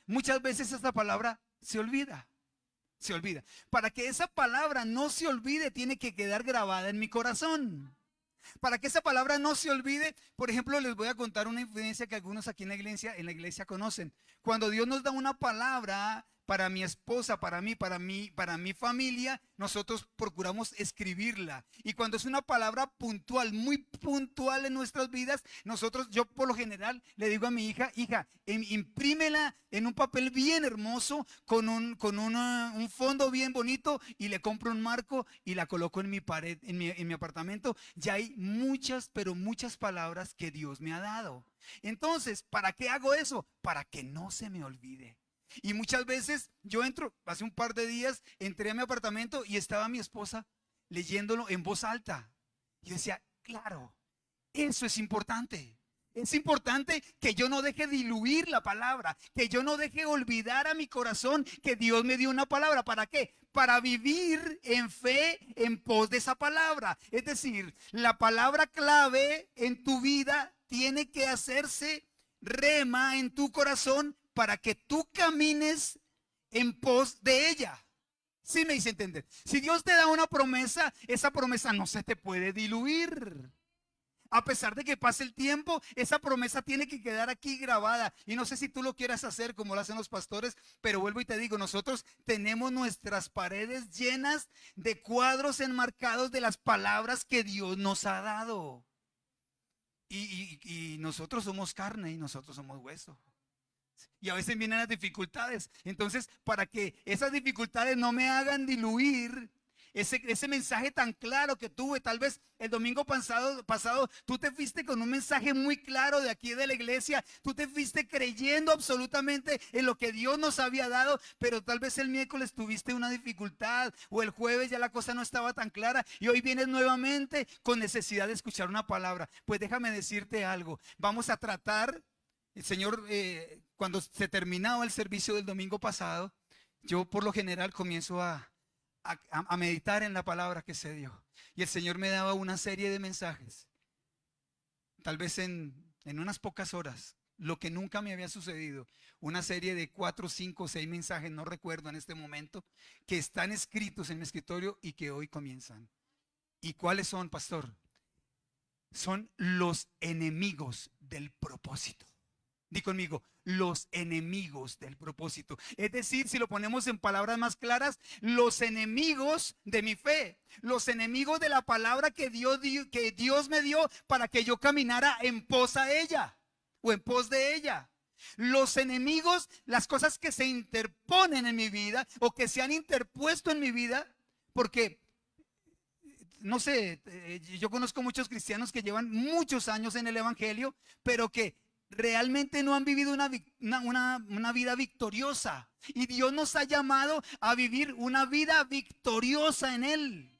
muchas veces esta palabra se olvida. Se olvida. Para que esa palabra no se olvide, tiene que quedar grabada en mi corazón. Para que esa palabra no se olvide, por ejemplo, les voy a contar una infidencia que algunos aquí en la iglesia conocen. Cuando Dios nos da una palabra para mi esposa, para mi familia, nosotros procuramos escribirla. Y cuando es una palabra puntual, muy puntual en nuestras vidas, yo por lo general le digo a mi hija, hija, imprímela en un papel bien hermoso, un fondo bien bonito, y le compro un marco y la coloco en mi pared, en mi apartamento. Ya hay muchas, pero muchas palabras que Dios me ha dado. Entonces, ¿para qué hago eso? Para que no se me olvide. Y muchas veces yo hace un par de días, entré a mi apartamento y estaba mi esposa leyéndolo en voz alta. Y yo decía, claro, eso es importante. Es importante que yo no deje diluir la palabra, que yo no deje olvidar a mi corazón que Dios me dio una palabra. ¿Para qué? Para vivir en fe en pos de esa palabra. Es decir, la palabra clave en tu vida tiene que hacerse rema en tu corazón para que tú camines en pos de ella. ¿Sí me hice entender? Si Dios te da una promesa, esa promesa no se te puede diluir. A pesar de que pase el tiempo, esa promesa tiene que quedar aquí grabada. Y no sé si tú lo quieras hacer como lo hacen los pastores, pero vuelvo y te digo, nosotros tenemos nuestras paredes llenas de cuadros enmarcados de las palabras que Dios nos ha dado. Y nosotros somos carne y nosotros somos hueso. Y a veces vienen las dificultades. Entonces, para que esas dificultades no me hagan diluir ese mensaje tan claro que tuve, tal vez el domingo pasado, tú te fuiste con un mensaje muy claro de aquí de la iglesia, tú te fuiste creyendo absolutamente en lo que Dios nos había dado, pero tal vez el miércoles tuviste una dificultad o el jueves ya la cosa no estaba tan clara y hoy vienes nuevamente con necesidad de escuchar una palabra. Pues déjame decirte algo, vamos a tratar. El Señor, cuando se terminaba el servicio del domingo pasado, yo por lo general comienzo a meditar en la palabra que se dio. Y el Señor me daba una serie de mensajes, tal vez en unas pocas horas, lo que nunca me había sucedido. Una serie de 4, 5, 6 mensajes, no recuerdo en este momento, que están escritos en mi escritorio y que hoy comienzan. ¿Y cuáles son, pastor? Son los enemigos del propósito. Di conmigo, los enemigos del propósito. Es decir, si lo ponemos en palabras más claras, los enemigos de mi fe, los enemigos de la palabra que Dios me dio para que yo caminara en pos a ella o en pos de ella. Los enemigos, las cosas que se interponen en mi vida o que se han interpuesto en mi vida, porque no sé, yo conozco muchos cristianos que llevan muchos años en el evangelio, pero que realmente no han vivido una vida victoriosa. Y Dios nos ha llamado a vivir una vida victoriosa en Él.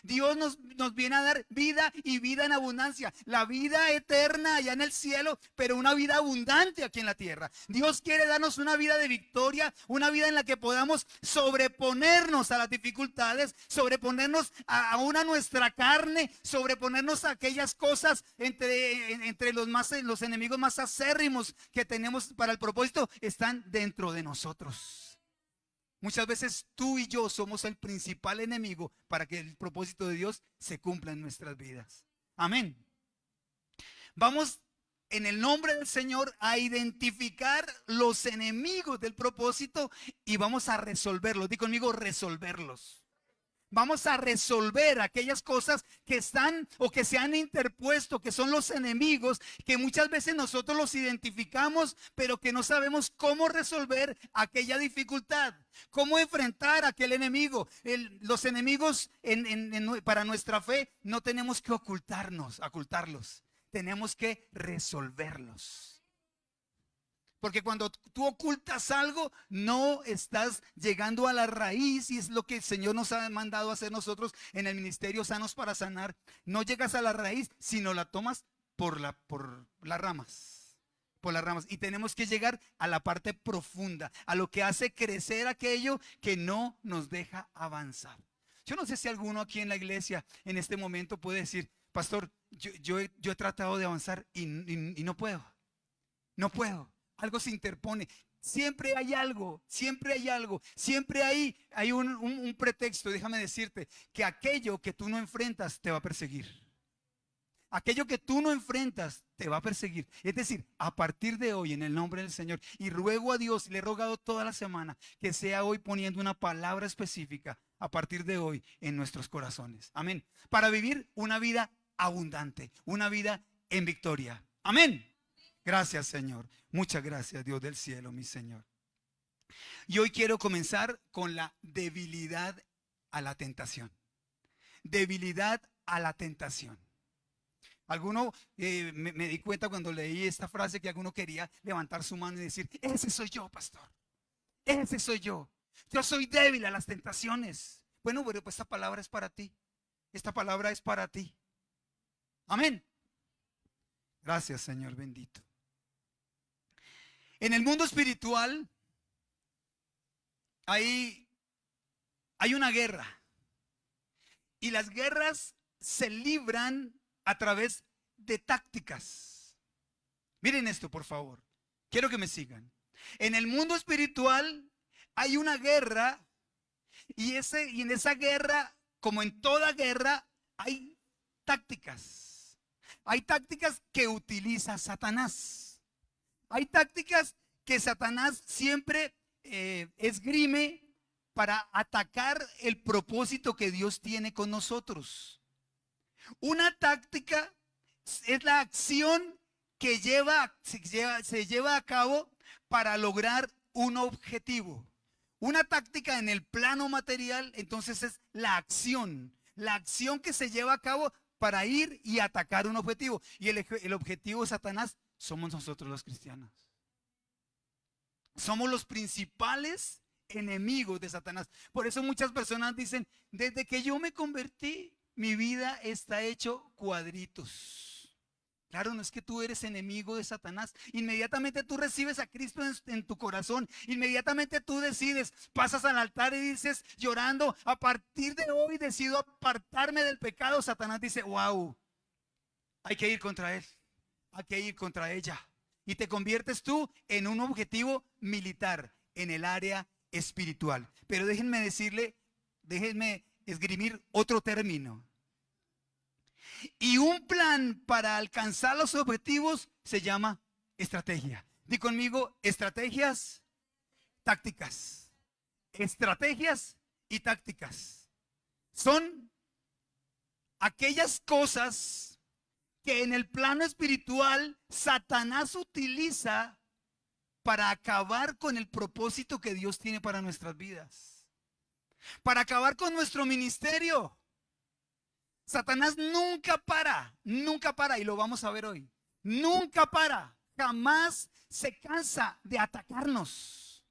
Dios nos viene a dar vida y vida en abundancia. La vida eterna allá en el cielo, pero una vida abundante aquí en la tierra. Dios quiere darnos una vida de victoria, una vida en la que podamos sobreponernos a las dificultades, sobreponernos aún a nuestra carne, sobreponernos a aquellas cosas entre los enemigos más acérrimos que tenemos para el propósito, están dentro de nosotros. Muchas veces tú y yo somos el principal enemigo para que el propósito de Dios se cumpla en nuestras vidas. Amén. Vamos en el nombre del Señor a identificar los enemigos del propósito y vamos a resolverlos. Di conmigo, resolverlos. Vamos a resolver aquellas cosas que están o que se han interpuesto, que son los enemigos, que muchas veces nosotros los identificamos, pero que no sabemos cómo resolver aquella dificultad, cómo enfrentar a aquel enemigo. Los enemigos para nuestra fe no tenemos que ocultarlos, tenemos que resolverlos. Porque cuando tú ocultas algo, no estás llegando a la raíz, y es lo que el Señor nos ha mandado a hacer nosotros en el ministerio Sanos para Sanar. No llegas a la raíz, sino la tomas por las ramas. Por las ramas. Y tenemos que llegar a la parte profunda, a lo que hace crecer aquello que no nos deja avanzar. Yo no sé si alguno aquí en la iglesia en este momento puede decir, pastor, yo he tratado de avanzar y no puedo. No puedo. Algo se interpone. Siempre hay algo, siempre hay algo, siempre hay un pretexto. Déjame decirte que aquello que tú no enfrentas te va a perseguir. Aquello que tú no enfrentas te va a perseguir. Es decir, a partir de hoy, en el nombre del Señor, y ruego a Dios, le he rogado toda la semana, que sea hoy poniendo una palabra específica a partir de hoy en nuestros corazones. Amén. Para vivir una vida abundante, una vida en victoria. Amén. Gracias, Señor. Muchas gracias, Dios del cielo, mi Señor. Y hoy quiero comenzar con la debilidad a la tentación. Debilidad a la tentación. Alguno, me di cuenta cuando leí esta frase que alguno quería levantar su mano y decir, ese soy yo, pastor. Ese soy yo. Yo soy débil a las tentaciones. Bueno, pues esta palabra es para ti. Esta palabra es para ti. Amén. Gracias, Señor bendito. En el mundo espiritual hay una guerra. Y las guerras se libran a través de tácticas. Miren esto, por favor. Quiero que me sigan. En el mundo espiritual hay una guerra y en esa guerra, como en toda guerra, hay tácticas. Hay tácticas que utiliza Satanás. Hay tácticas que Satanás siempre esgrime para atacar el propósito que Dios tiene con nosotros. Una táctica es la acción que se lleva a cabo para lograr un objetivo. Una táctica en el plano material, entonces, es la acción que se lleva a cabo para ir y atacar un objetivo. Y el objetivo de Satanás somos nosotros los cristianos. Somos los principales enemigos de Satanás. Por eso muchas personas dicen, desde que yo me convertí, mi vida está hecho cuadritos. Claro, no es que tú eres enemigo de Satanás. Inmediatamente tú recibes a Cristo en tu corazón. Inmediatamente tú decides, pasas al altar y dices llorando, a partir de hoy decido apartarme del pecado. Satanás dice, wow, hay que ir contra él. Hay que ir contra ella. Y te conviertes tú en un objetivo militar en el área espiritual. Pero déjenme esgrimir otro término. Y un plan para alcanzar los objetivos se llama estrategia. Di conmigo, estrategias, tácticas. Estrategias y tácticas. Son aquellas cosas que en el plano espiritual Satanás utiliza para acabar con el propósito que Dios tiene para nuestras vidas. Para acabar con nuestro ministerio. Satanás nunca para, y lo vamos a ver hoy. Nunca para, jamás se cansa de atacarnos.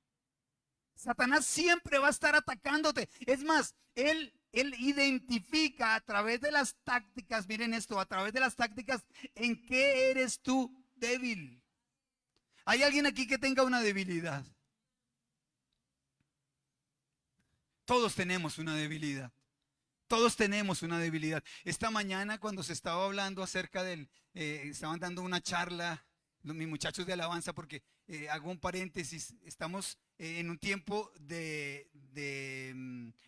Satanás siempre va a estar atacándote. Es más, él identifica a través de las tácticas, miren esto, a través de las tácticas, en qué eres tú débil. ¿Hay alguien aquí que tenga una debilidad? Todos tenemos una debilidad. Todos tenemos una debilidad. Esta mañana cuando se estaba hablando acerca estaban dando una charla, mis muchachos de alabanza, porque hago un paréntesis, estamos en un tiempo de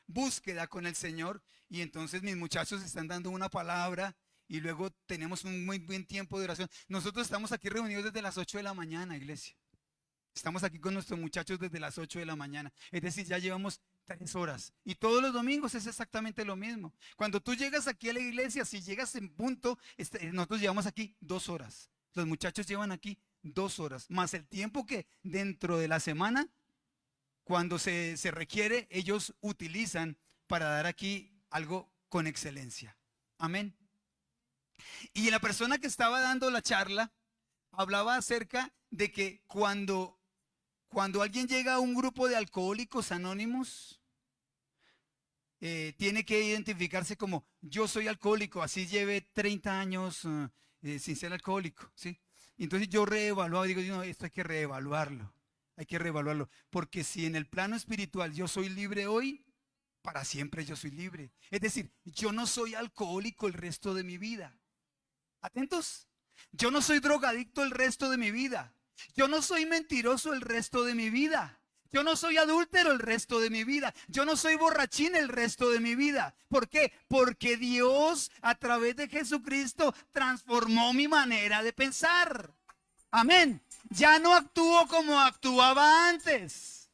búsqueda con el Señor y entonces mis muchachos están dando una palabra y luego tenemos un muy buen tiempo de oración. Nosotros estamos aquí reunidos desde las 8 de la mañana, iglesia. Estamos aquí con nuestros muchachos desde las 8 de la mañana. Es decir, ya llevamos 3 horas. Y todos los domingos es exactamente lo mismo. Cuando tú llegas aquí a la iglesia, si llegas en punto, nosotros llevamos aquí 2 horas. Los muchachos llevan aquí 2 horas. Más el tiempo que dentro de la semana, cuando se requiere, ellos utilizan para dar aquí algo con excelencia. Amén. Y la persona que estaba dando la charla hablaba acerca de que cuando alguien llega a un grupo de alcohólicos anónimos, tiene que identificarse como yo soy alcohólico, así lleve 30 años sin ser alcohólico, ¿sí? Entonces yo reevaluaba, digo, no, esto hay que reevaluarlo, porque si en el plano espiritual yo soy libre hoy, para siempre yo soy libre. Es decir, yo no soy alcohólico el resto de mi vida. ¿Atentos? Yo no soy drogadicto el resto de mi vida. Yo no soy mentiroso el resto de mi vida. Yo no soy adúltero el resto de mi vida. Yo no soy borrachín el resto de mi vida. ¿Por qué? Porque Dios a través de Jesucristo transformó mi manera de pensar. Amén. Ya no actúo como actuaba antes.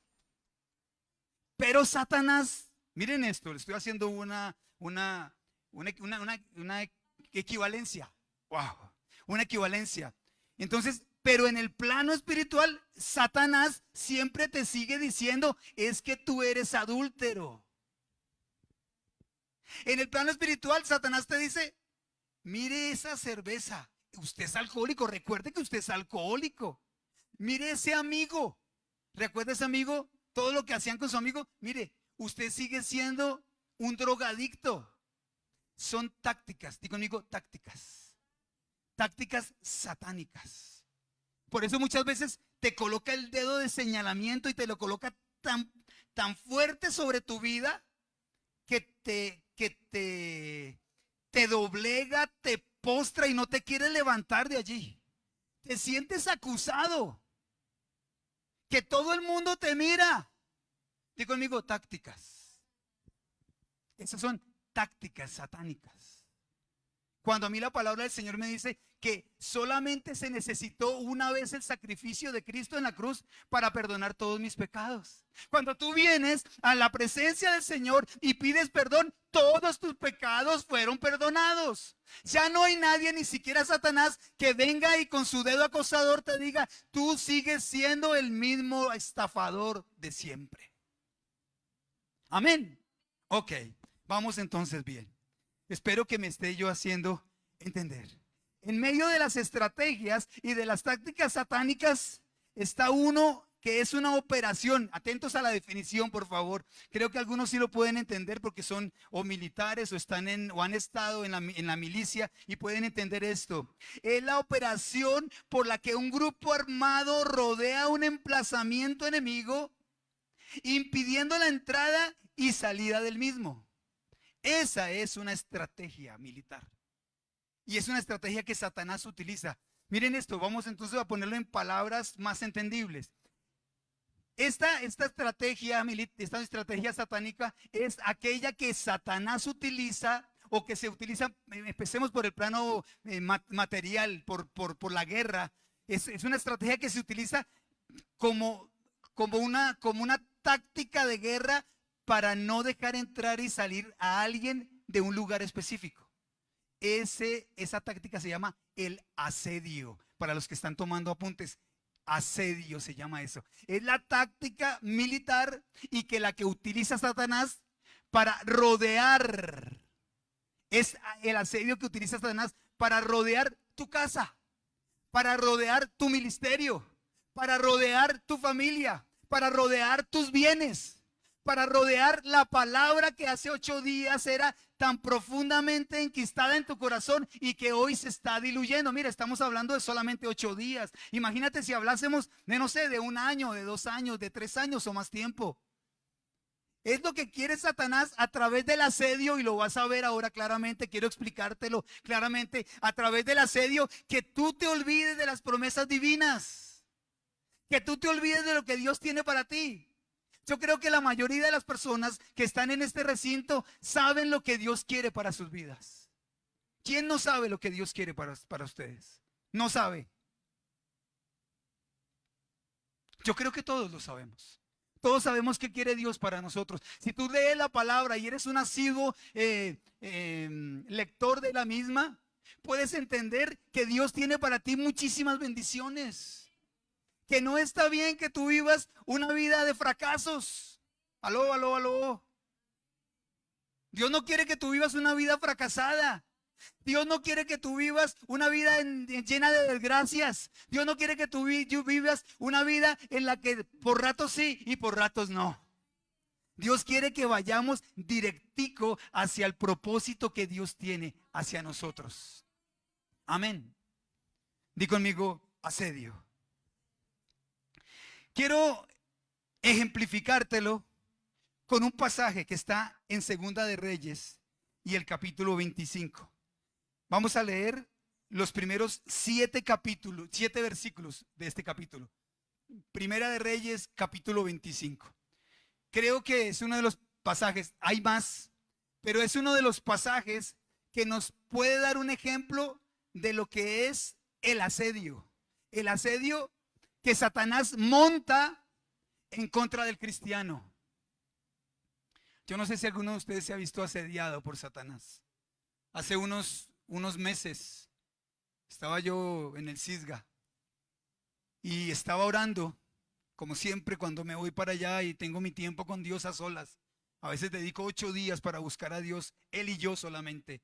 Pero Satanás, miren esto, le estoy haciendo una equivalencia. Wow, una equivalencia. Entonces, pero en el plano espiritual, Satanás siempre te sigue diciendo, es que tú eres adúltero. En el plano espiritual, Satanás te dice, mire esa cerveza, usted es alcohólico, recuerde que usted es alcohólico. Mire ese amigo, recuerda ese amigo, todo lo que hacían con su amigo, mire, usted sigue siendo un drogadicto. Son tácticas, digo conmigo, tácticas. Tácticas satánicas. Por eso muchas veces te coloca el dedo de señalamiento y te lo coloca tan fuerte sobre tu vida que te doblega, te postra y no te quieres levantar de allí. Te sientes acusado. Que todo el mundo te mira. Digo conmigo, tácticas. Esas son tácticas satánicas. Cuando a mí la palabra del Señor me dice que solamente se necesitó una vez el sacrificio de Cristo en la cruz para perdonar todos mis pecados. Cuando tú vienes a la presencia del Señor y pides perdón, todos tus pecados fueron perdonados. Ya no hay nadie, ni siquiera Satanás, que venga y con su dedo acusador te diga, tú sigues siendo el mismo estafador de siempre. Amén. Ok, vamos entonces bien. Espero que me esté yo haciendo entender. En medio de las estrategias y de las tácticas satánicas está uno que es una operación. Atentos a la definición, por favor. Creo que algunos sí lo pueden entender porque son o militares o están o han estado en la milicia y pueden entender esto. Es la operación por la que un grupo armado rodea un emplazamiento enemigo, impidiendo la entrada y salida del mismo. Esa es una estrategia militar. Y es una estrategia que Satanás utiliza. Miren esto, vamos entonces a ponerlo en palabras más entendibles. Esta estrategia satánica es aquella que Satanás utiliza o que se utiliza, empecemos por el plano material, por la guerra. Es una estrategia que se utiliza como una táctica de guerra para no dejar entrar y salir a alguien de un lugar específico. Esa táctica se llama el asedio. Para los que están tomando apuntes, asedio se llama eso. Es la táctica militar y que la que utiliza Satanás para rodear. Es el asedio que utiliza Satanás para rodear tu casa, para rodear tu ministerio, para rodear tu familia, para rodear tus bienes, para rodear la palabra que hace 8 días era tan profundamente enquistada en tu corazón y que hoy se está diluyendo. Mira, estamos hablando de solamente 8 días. Imagínate si hablásemos de, no sé, de 1 año, de 2 años, de 3 años o más tiempo. Es lo que quiere Satanás a través del asedio, y lo vas a ver ahora claramente, quiero explicártelo claramente, a través del asedio, que tú te olvides de las promesas divinas, que tú te olvides de lo que Dios tiene para ti. Yo creo que la mayoría de las personas que están en este recinto saben lo que Dios quiere para sus vidas. ¿Quién no sabe lo que Dios quiere para ustedes? No sabe. Yo creo que todos lo sabemos. Todos sabemos qué quiere Dios para nosotros. Si tú lees la palabra y eres un asiduo lector de la misma, puedes entender que Dios tiene para ti muchísimas bendiciones. Que no está bien que tú vivas una vida de fracasos. Aló, aló, aló. Dios no quiere que tú vivas una vida fracasada. Dios no quiere que tú vivas una vida llena de desgracias. Dios no quiere que tú vivas una vida en la que por ratos sí y por ratos no. Dios quiere que vayamos directico hacia el propósito que Dios tiene hacia nosotros. Amén. Di conmigo, asedio. Quiero ejemplificártelo con un pasaje que está en Segunda de Reyes y el capítulo 25. Vamos a leer los primeros 7 versículos de este capítulo. Primera de Reyes, capítulo 25. Creo que es uno de los pasajes, hay más, pero es uno de los pasajes que nos puede dar un ejemplo de lo que es el asedio. El asedio que Satanás monta en contra del cristiano. Yo no sé si alguno de ustedes se ha visto asediado por Satanás. Hace unos meses estaba yo en el Cisga y estaba orando, como siempre cuando me voy para allá y tengo mi tiempo con Dios a solas. A veces dedico 8 días para buscar a Dios, Él y yo solamente.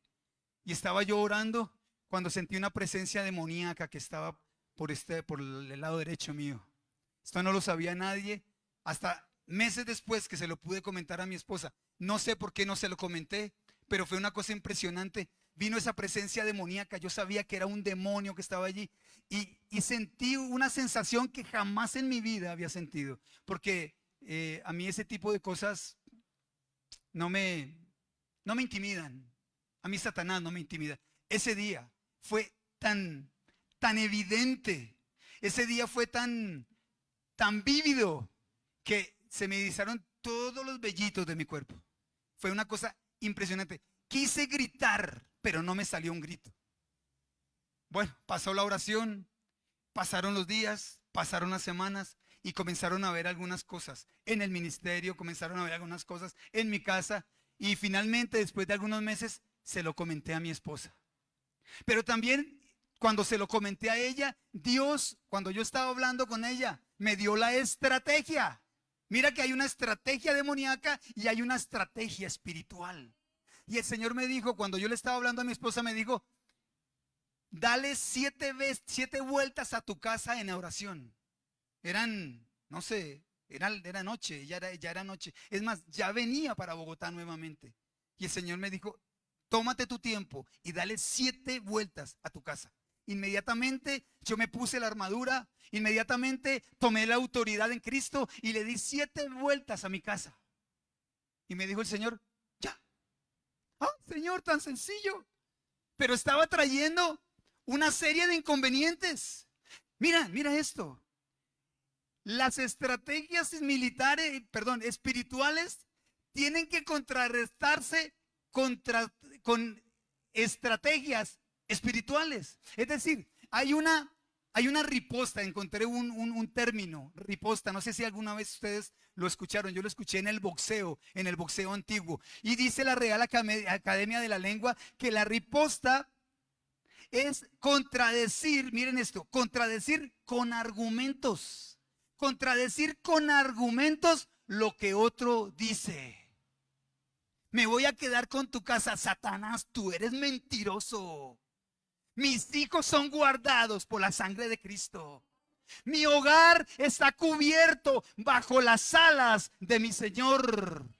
Y estaba yo orando cuando sentí una presencia demoníaca que estaba por el lado derecho mío. Esto no lo sabía nadie hasta meses después que se lo pude comentar a mi esposa. No sé por qué no se lo comenté, pero fue una cosa impresionante. Vino esa presencia demoníaca, yo sabía que era un demonio que estaba allí y sentí una sensación que jamás en mi vida había sentido, porque a mí ese tipo de cosas no me intimidan. A mí Satanás no me intimida. Ese día fue tan evidente, ese día fue tan vívido que se me erizaron todos los vellitos de mi cuerpo. Fue una cosa impresionante. Quise gritar, pero no me salió un grito. Bueno, pasó la oración, pasaron los días, pasaron las semanas y comenzaron a ver algunas cosas en el ministerio, comenzaron a ver algunas cosas en mi casa y finalmente después de algunos meses se lo comenté a mi esposa. Pero también cuando se lo comenté a ella, Dios, cuando yo estaba hablando con ella, me dio la estrategia. Mira que hay una estrategia demoníaca y hay una estrategia espiritual. Y el Señor me dijo, cuando yo le estaba hablando a mi esposa, me dijo, dale 7 vueltas a tu casa en oración. Eran, no sé, era noche, ya era noche. Es más, ya venía para Bogotá nuevamente. Y el Señor me dijo, tómate tu tiempo y dale 7 vueltas a tu casa. Inmediatamente yo me puse la armadura, inmediatamente tomé la autoridad en Cristo y le di 7 vueltas a mi casa. Y me dijo el Señor, ya. Ah, Señor, tan sencillo. Pero estaba trayendo una serie de inconvenientes. Mira esto. Las estrategias espirituales tienen que contrarrestarse con estrategias espirituales. Es decir, hay una riposta. Encontré un término, riposta. No sé si alguna vez ustedes lo escucharon. Yo lo escuché en el boxeo antiguo. Y dice la Real Academia de la Lengua que la riposta es contradecir, miren esto, contradecir con argumentos. Contradecir con argumentos lo que otro dice. Me voy a quedar con tu casa, Satanás, tú eres mentiroso. Mis hijos son guardados por la sangre de Cristo. Mi hogar está cubierto bajo las alas de mi Señor.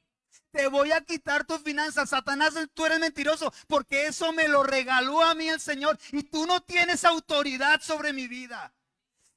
Te voy a quitar tus finanzas, Satanás, tú eres mentiroso, porque eso me lo regaló a mí el Señor y tú no tienes autoridad sobre mi vida.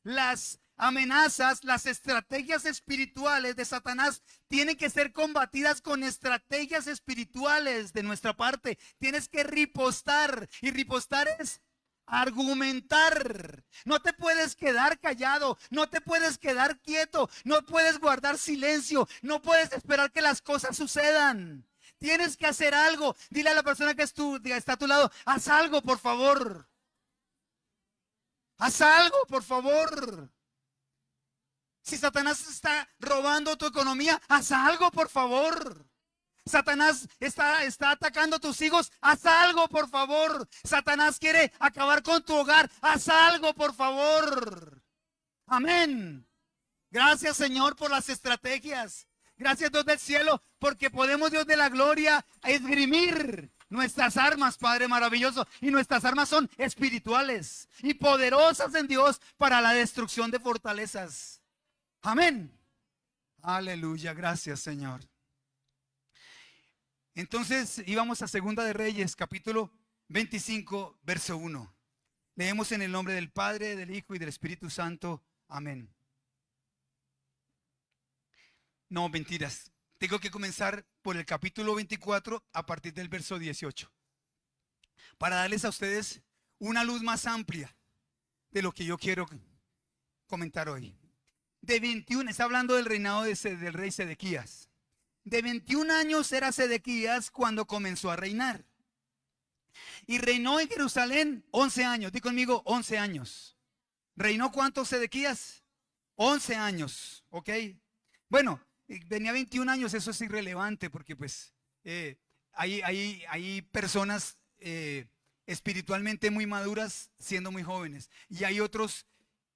Las amenazas, las estrategias espirituales de Satanás tienen que ser combatidas con estrategias espirituales de nuestra parte. Tienes que ripostar, y ripostar es argumentar. No te puedes quedar callado, no te puedes quedar quieto, no puedes guardar silencio, no puedes esperar que las cosas sucedan. Tienes que hacer algo. Dile a la persona que está a tu lado, haz algo, por favor. Haz algo, por favor. Si Satanás está robando tu economía, haz algo, por favor. Satanás está atacando a tus hijos, haz algo, por favor. Satanás quiere acabar con tu hogar, haz algo, por favor. Amén. Gracias, Señor, por las estrategias. Gracias, Dios del cielo, porque podemos, Dios de la gloria, esgrimir nuestras armas, Padre maravilloso. Y nuestras armas son espirituales y poderosas en Dios para la destrucción de fortalezas. Amén. Aleluya, gracias, Señor. Entonces íbamos a Segunda de Reyes, capítulo 25, verso 1. Leemos en el nombre del Padre, del Hijo y del Espíritu Santo. Amén. No, mentiras. Tengo que comenzar por el capítulo 24 a partir del verso 18. Para darles a ustedes una luz más amplia de lo que yo quiero comentar hoy. De 21, está hablando del reinado del rey Sedequías. De 21 años era Sedequías cuando comenzó a reinar. Y reinó en Jerusalén 11 años. Di conmigo, 11 años. ¿Reinó cuánto Sedequías? 11 años, ¿ok? Bueno, venía 21 años, eso es irrelevante porque pues hay personas espiritualmente muy maduras siendo muy jóvenes. Y hay otros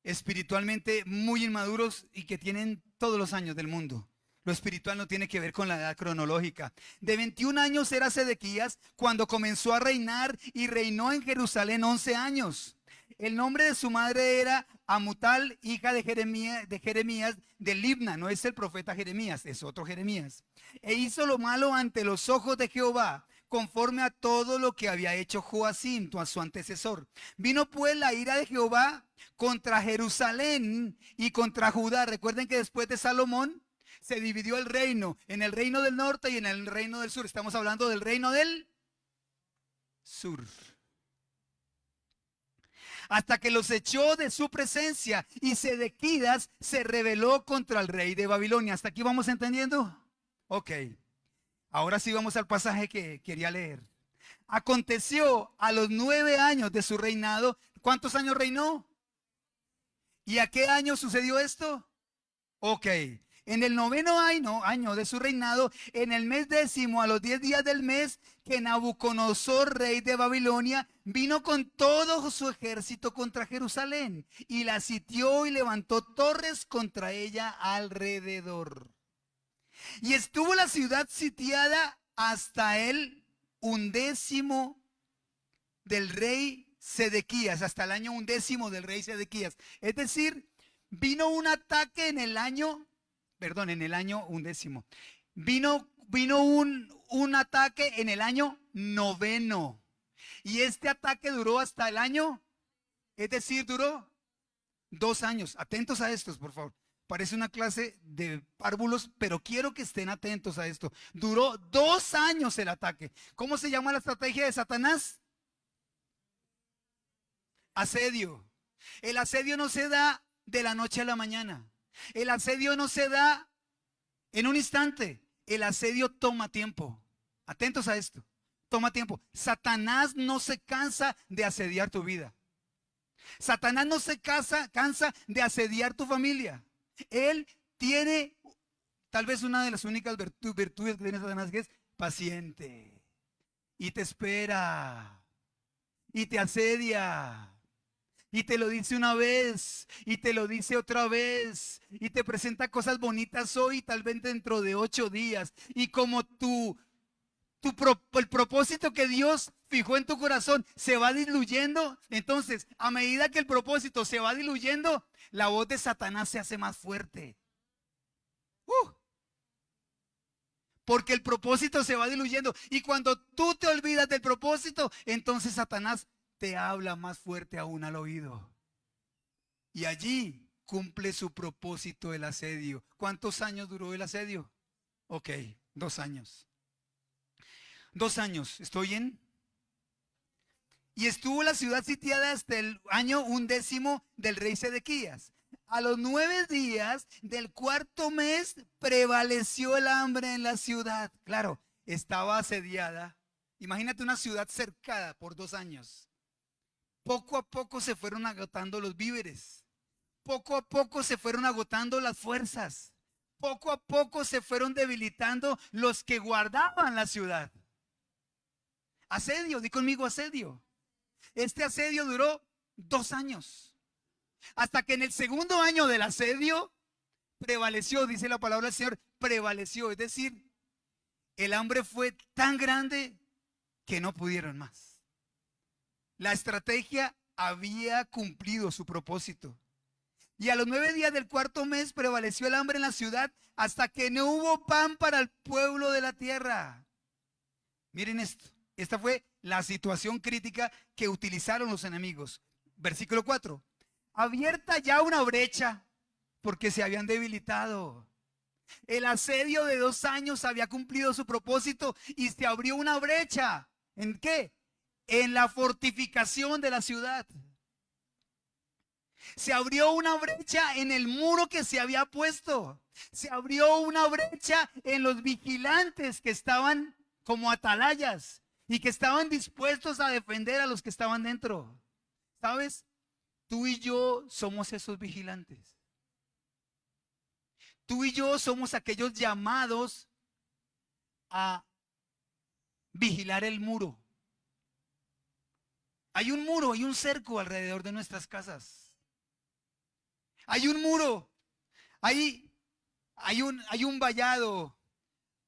espiritualmente muy inmaduros y que tienen todos los años del mundo. Lo espiritual no tiene que ver con la edad cronológica. De 21 años era Sedequías cuando comenzó a reinar y reinó en Jerusalén 11 años. El nombre de su madre era Amutal, hija de Jeremías de Libna. No es el profeta Jeremías, es otro Jeremías. E hizo lo malo ante los ojos de Jehová, conforme a todo lo que había hecho Joacim, su antecesor. Vino pues la ira de Jehová contra Jerusalén y contra Judá. Recuerden que después de Salomón se dividió el reino en el reino del norte y en el reino del sur. Estamos hablando del reino del sur. Hasta que los echó de su presencia y Sedequías se rebeló contra el rey de Babilonia. ¿Hasta aquí vamos entendiendo? Ok. Ahora sí vamos al pasaje que quería leer. Aconteció a los 9 años de su reinado. ¿Cuántos años reinó? ¿Y a qué año sucedió esto? Ok. En el 9º año de su reinado, en el mes 10º, a los 10 días del mes, que Nabucodonosor, rey de Babilonia, vino con todo su ejército contra Jerusalén y la sitió y levantó torres contra ella alrededor. Y estuvo la ciudad sitiada hasta el 11º del rey Sedequías, hasta el año 11º del rey Sedequías. Es decir, vino un ataque en el año 11º. Vino un ataque en el año 9º. Y este ataque duró hasta el año, es decir, duró 2 años. Atentos a estos, por favor. Parece una clase de párvulos, pero quiero que estén atentos a esto. Duró 2 años el ataque. ¿Cómo se llama la estrategia de Satanás? Asedio. El asedio no se da de la noche a la mañana. El asedio no se da en un instante. El asedio toma tiempo. Atentos a esto. Toma tiempo. Satanás no se cansa de asediar tu vida. Satanás no se cansa de asediar tu familia. Él tiene tal vez una de las únicas virtudes que tiene Satanás, que es paciente. Y te espera. Y te asedia. Y te lo dice una vez, y te lo dice otra vez, y te presenta cosas bonitas hoy, tal vez dentro de 8 días. Y como el propósito que Dios fijó en tu corazón se va diluyendo, entonces a medida que el propósito se va diluyendo, la voz de Satanás se hace más fuerte. Porque el propósito se va diluyendo. Y cuando tú te olvidas del propósito, entonces Satanás te habla más fuerte aún al oído. Y allí cumple su propósito el asedio. ¿Cuántos años duró el asedio? Ok, 2 años. 2 años, ¿estoy bien? Y estuvo la ciudad sitiada hasta el año 11º del rey Sedequías. A los 9 días del 4º mes prevaleció el hambre en la ciudad. Claro, estaba asediada. Imagínate una ciudad cercada por 2 años. Poco a poco se fueron agotando los víveres. Poco a poco se fueron agotando las fuerzas. Poco a poco se fueron debilitando los que guardaban la ciudad. Asedio, di conmigo asedio. Este asedio duró 2 años. Hasta que en el 2º año del asedio prevaleció, dice la palabra del Señor, prevaleció. Es decir, el hambre fue tan grande que no pudieron más. La estrategia había cumplido su propósito. Y a los 9 días del 4º mes prevaleció el hambre en la ciudad hasta que no hubo pan para el pueblo de la tierra. Miren esto. Esta fue la situación crítica que utilizaron los enemigos. Versículo 4. Abierta ya una brecha porque se habían debilitado. El asedio de 2 años había cumplido su propósito y se abrió una brecha. ¿En qué? en la fortificación de la ciudad. Se abrió una brecha en el muro que se había puesto. Se abrió una brecha en los vigilantes que estaban como atalayas y que estaban dispuestos a defender a los que estaban dentro. ¿Sabes? Tú y yo somos esos vigilantes. Tú y yo somos aquellos llamados a vigilar el muro. Hay un muro, hay un cerco alrededor de nuestras casas. Hay un muro, hay un vallado,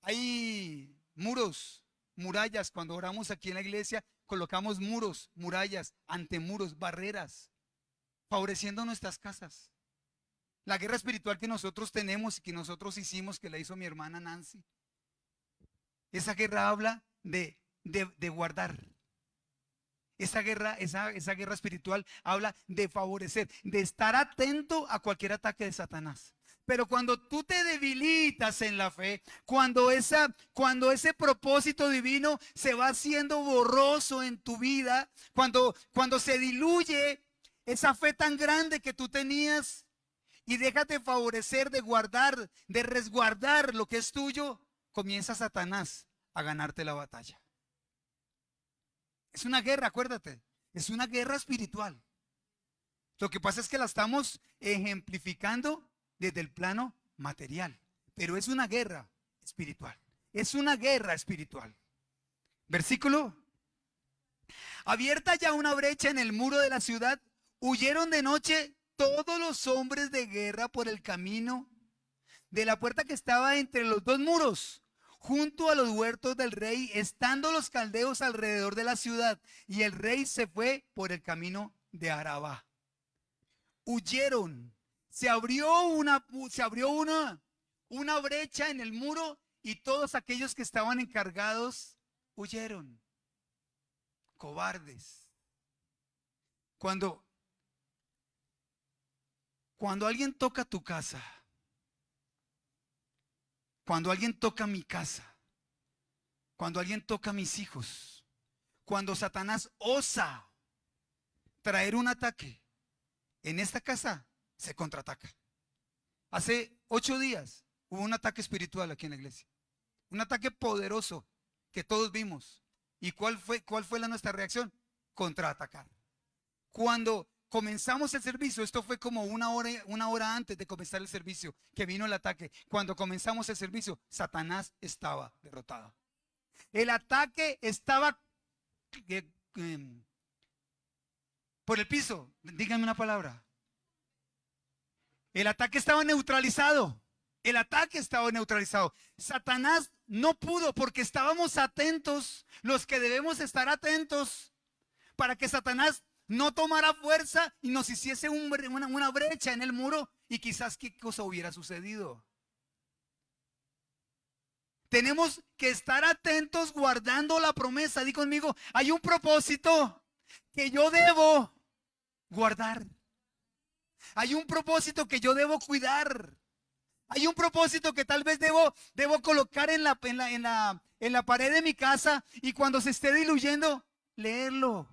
hay muros, murallas. Cuando oramos aquí en la iglesia, colocamos muros, murallas, antemuros, barreras, favoreciendo nuestras casas. La guerra espiritual que nosotros tenemos y que nosotros hicimos, que la hizo mi hermana Nancy. Esa guerra habla de guardar. Esa guerra espiritual habla de favorecer, de estar atento a cualquier ataque de Satanás. Pero cuando tú te debilitas en la fe, cuando ese propósito divino se va haciendo borroso en tu vida, cuando se diluye esa fe tan grande que tú tenías y déjate favorecer de guardar, de resguardar lo que es tuyo, comienza Satanás a ganarte la batalla. Es una guerra, acuérdate, es una guerra espiritual. Lo que pasa es que la estamos ejemplificando desde el plano material, pero es una guerra espiritual. Es una guerra espiritual. Versículo. Abierta ya una brecha en el muro de la ciudad, huyeron de noche todos los hombres de guerra por el camino de la puerta que estaba entre los dos muros, junto a los huertos del rey, estando los caldeos alrededor de la ciudad, y el rey se fue por el camino de Arabá. Huyeron. Se abrió una brecha en el muro y todos aquellos que estaban encargados huyeron. Cobardes. Cuando alguien toca tu casa, cuando alguien toca mi casa, cuando alguien toca mis hijos, cuando Satanás osa traer un ataque, en esta casa se contraataca. Hace 8 días hubo un ataque espiritual aquí en la iglesia. Un ataque poderoso que todos vimos. ¿Y cuál fue nuestra reacción? Contraatacar. Cuando comenzamos el servicio, esto fue como una hora antes de comenzar el servicio, que vino el ataque. Cuando comenzamos el servicio, Satanás estaba derrotado. El ataque estaba por el piso. Díganme una palabra. El ataque estaba neutralizado. El ataque estaba neutralizado. Satanás no pudo porque estábamos atentos, los que debemos estar atentos, para que Satanás no tomara fuerza y nos hiciese una brecha en el muro y quizás qué cosa hubiera sucedido. Tenemos que estar atentos guardando la promesa. Di conmigo, hay un propósito que yo debo guardar. Hay un propósito que yo debo cuidar. Hay un propósito que tal vez debo colocar en la pared de mi casa y cuando se esté diluyendo, leerlo.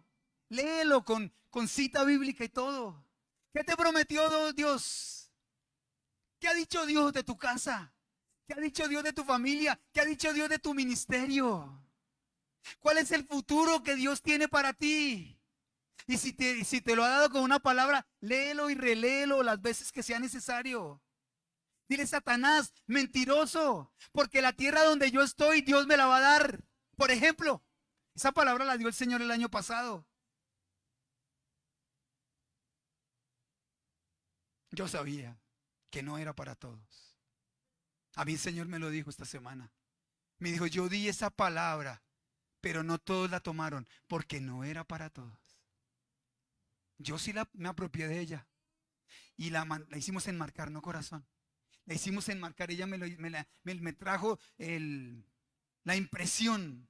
Léelo con cita bíblica y todo. ¿Qué te prometió Dios? ¿Qué ha dicho Dios de tu casa? ¿Qué ha dicho Dios de tu familia? ¿Qué ha dicho Dios de tu ministerio? ¿Cuál es el futuro que Dios tiene para ti? Y si te lo ha dado con una palabra, léelo y reléelo las veces que sea necesario. Dile, Satanás, mentiroso, porque la tierra donde yo estoy, Dios me la va a dar. Por ejemplo, esa palabra la dio el Señor el año pasado. Yo sabía que no era para todos. A mí el Señor me lo dijo esta semana. Me dijo, yo di esa palabra, pero no todos la tomaron, porque no era para todos. Yo sí me apropié de ella. Y la hicimos enmarcar, no corazón. La hicimos enmarcar. Ella me trajo la impresión.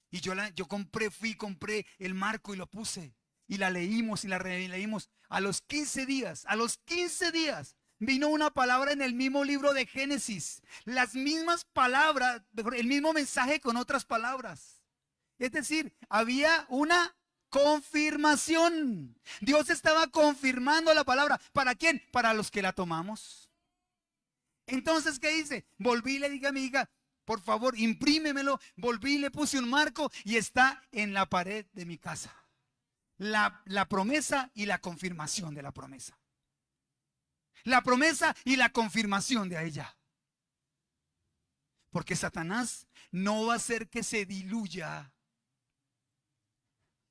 Y yo compré el marco y lo puse. Y la leímos y la releímos. A los 15 días, vino una palabra en el mismo libro de Génesis. Las mismas palabras, el mismo mensaje con otras palabras. Es decir, había una confirmación. Dios estaba confirmando la palabra. ¿Para quién? Para los que la tomamos. Entonces, ¿qué hice? Volví y le dije a mi hija, por favor, imprímemelo. Volví y le puse un marco y está en la pared de mi casa. La promesa y la confirmación de la promesa. La promesa y la confirmación de ella. Porque Satanás no va a hacer que se diluya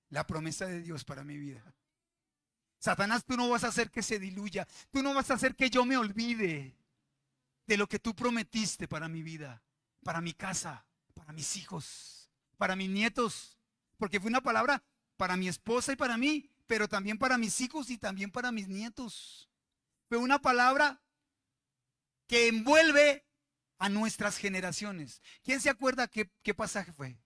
la promesa de Dios para mi vida. Satanás, tú no vas a hacer que se diluya. Tú no vas a hacer que yo me olvide de lo que tú prometiste para mi vida, para mi casa, para mis hijos, para mis nietos. Porque fue una palabra para mi esposa y para mí, pero también para mis hijos y también para mis nietos. Fue una palabra que envuelve a nuestras generaciones. ¿Quién se acuerda qué pasaje fue?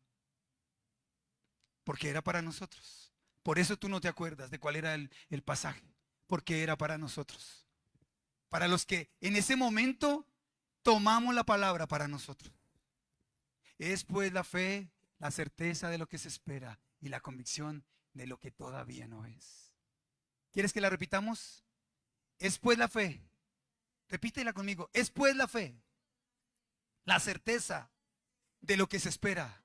Porque era para nosotros. Por eso tú no te acuerdas de cuál era el pasaje. Porque era para nosotros. Para los que en ese momento tomamos la palabra para nosotros. Es pues la fe, la certeza de lo que se espera y la convicción de lo que todavía no es. ¿Quieres que la repitamos? Es pues la fe. Repítela conmigo. Es pues la fe, la certeza de lo que se espera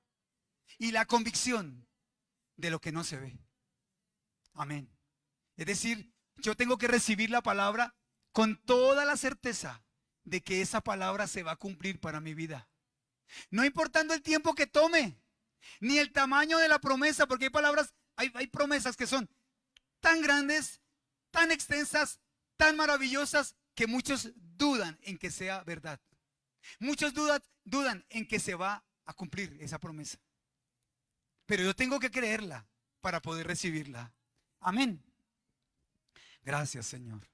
y la convicción de lo que no se ve. Amén. Es decir, yo tengo que recibir la palabra con toda la certeza de que esa palabra se va a cumplir para mi vida. No importando el tiempo que tome, ni el tamaño de la promesa, porque hay palabras, hay promesas que son tan grandes, tan extensas, tan maravillosas, que muchos dudan en que sea verdad. Muchos dudan en que se va a cumplir esa promesa. Pero yo tengo que creerla para poder recibirla. Amén. Gracias, Señor.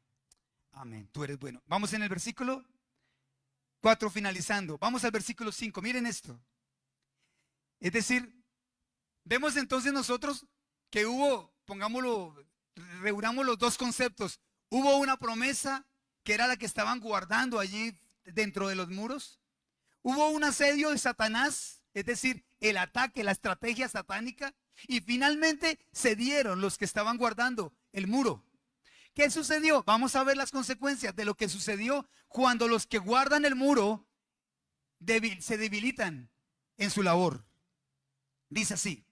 Amén. Tú eres bueno. Vamos en el versículo 4 finalizando. Vamos al versículo 5. Miren esto. Es decir, vemos entonces nosotros que hubo, pongámoslo, reunamos los dos conceptos. Hubo una promesa que era la que estaban guardando allí dentro de los muros. Hubo un asedio de Satanás, es decir, el ataque, la estrategia satánica. Y finalmente cedieron los que estaban guardando el muro. ¿Qué sucedió? Vamos a ver las consecuencias de lo que sucedió cuando los que guardan el muro se debilitan en su labor. Dice así: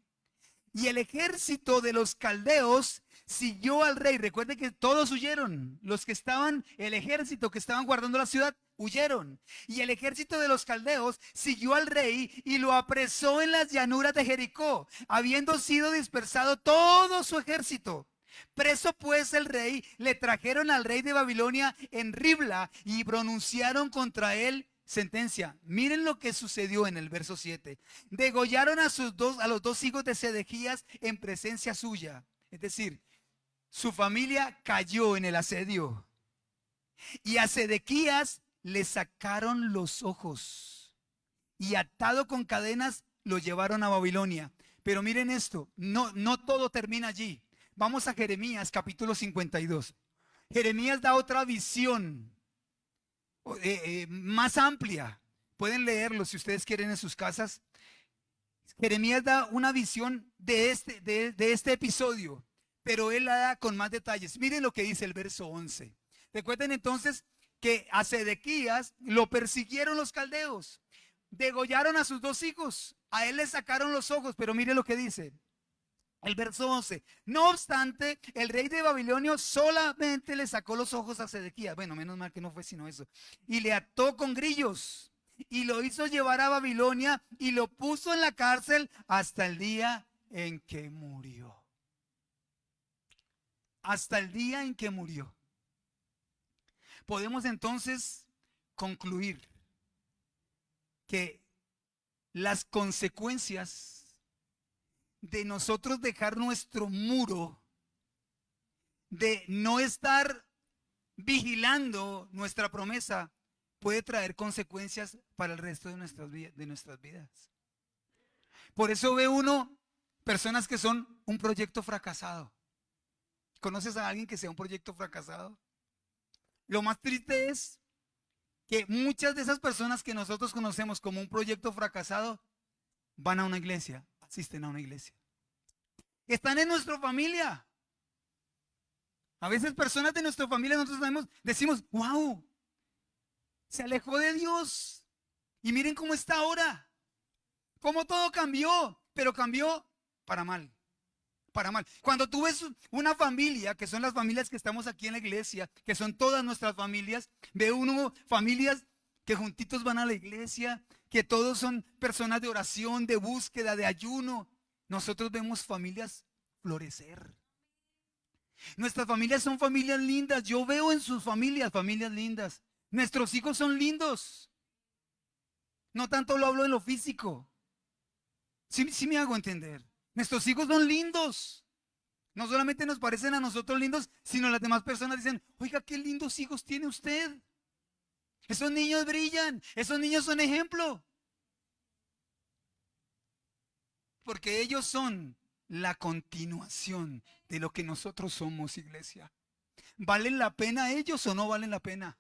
y el ejército de los caldeos siguió al rey. Recuerden que todos huyeron. Los que estaban, el ejército que estaban guardando la ciudad, huyeron. Y el ejército de los caldeos siguió al rey y lo apresó en las llanuras de Jericó, habiendo sido dispersado todo su ejército. Preso pues el rey, le trajeron al rey de Babilonia en Ribla y pronunciaron contra él sentencia. Miren lo que sucedió en el verso 7. Degollaron a los dos hijos de Sedequías en presencia suya. Es decir, su familia cayó en el asedio. Y a Sedequías le sacaron los ojos y atado con cadenas lo llevaron a Babilonia. Pero miren esto, no todo termina allí. Vamos a Jeremías capítulo 52. Jeremías da otra visión más amplia. Pueden leerlo si ustedes quieren en sus casas. Jeremías da una visión de este episodio, pero él la da con más detalles. Miren lo que dice el verso 11. Recuerden entonces que a Sedequías lo persiguieron los caldeos, degollaron a sus dos hijos, a él le sacaron los ojos, pero miren lo que dice. El verso 11. No obstante, el rey de Babilonia solamente le sacó los ojos a Sedequías. Bueno, menos mal que no fue sino eso. Y le ató con grillos y lo hizo llevar a Babilonia y lo puso en la cárcel hasta el día en que murió. Hasta el día en que murió. Podemos entonces concluir que las consecuencias de nosotros dejar nuestro muro, de no estar vigilando nuestra promesa, puede traer consecuencias para el resto de nuestras vidas. Por eso ve uno personas que son un proyecto fracasado. ¿Conoces a alguien que sea un proyecto fracasado? Lo más triste es que muchas de esas personas que nosotros conocemos como un proyecto fracasado van a una iglesia a asisten a una iglesia. Están en nuestra familia. A veces personas de nuestra familia nosotros decimos, wow, se alejó de Dios. Y miren cómo está ahora. Cómo todo cambió, pero cambió para mal. Para mal. Cuando tú ves una familia, que son las familias que estamos aquí en la iglesia, que son todas nuestras familias, ve uno familias que juntitos van a la iglesia, que todos son personas de oración, de búsqueda, de ayuno. Nosotros vemos familias florecer. Nuestras familias son familias lindas. Yo veo en sus familias, familias lindas. Nuestros hijos son lindos. No tanto lo hablo en lo físico. Sí me hago entender. Nuestros hijos son lindos. No solamente nos parecen a nosotros lindos, sino las demás personas dicen, oiga, qué lindos hijos tiene usted. Esos niños brillan. Esos niños son ejemplo. Porque ellos son la continuación de lo que nosotros somos, iglesia. ¿Valen la pena ellos o no valen la pena?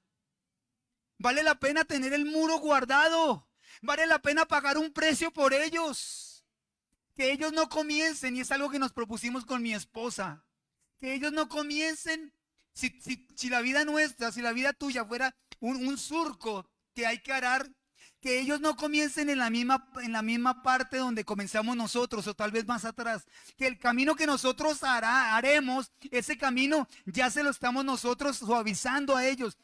¿Vale la pena tener el muro guardado? ¿Vale la pena pagar un precio por ellos? Que ellos no comiencen, y es algo que nos propusimos con mi esposa, que ellos no comiencen, si la vida nuestra, si la vida tuya fuera un surco que hay que arar, que ellos no comiencen en la misma parte donde comenzamos nosotros, o tal vez más atrás. Que el camino que nosotros haremos, ese camino ya se lo estamos nosotros suavizando a ellos.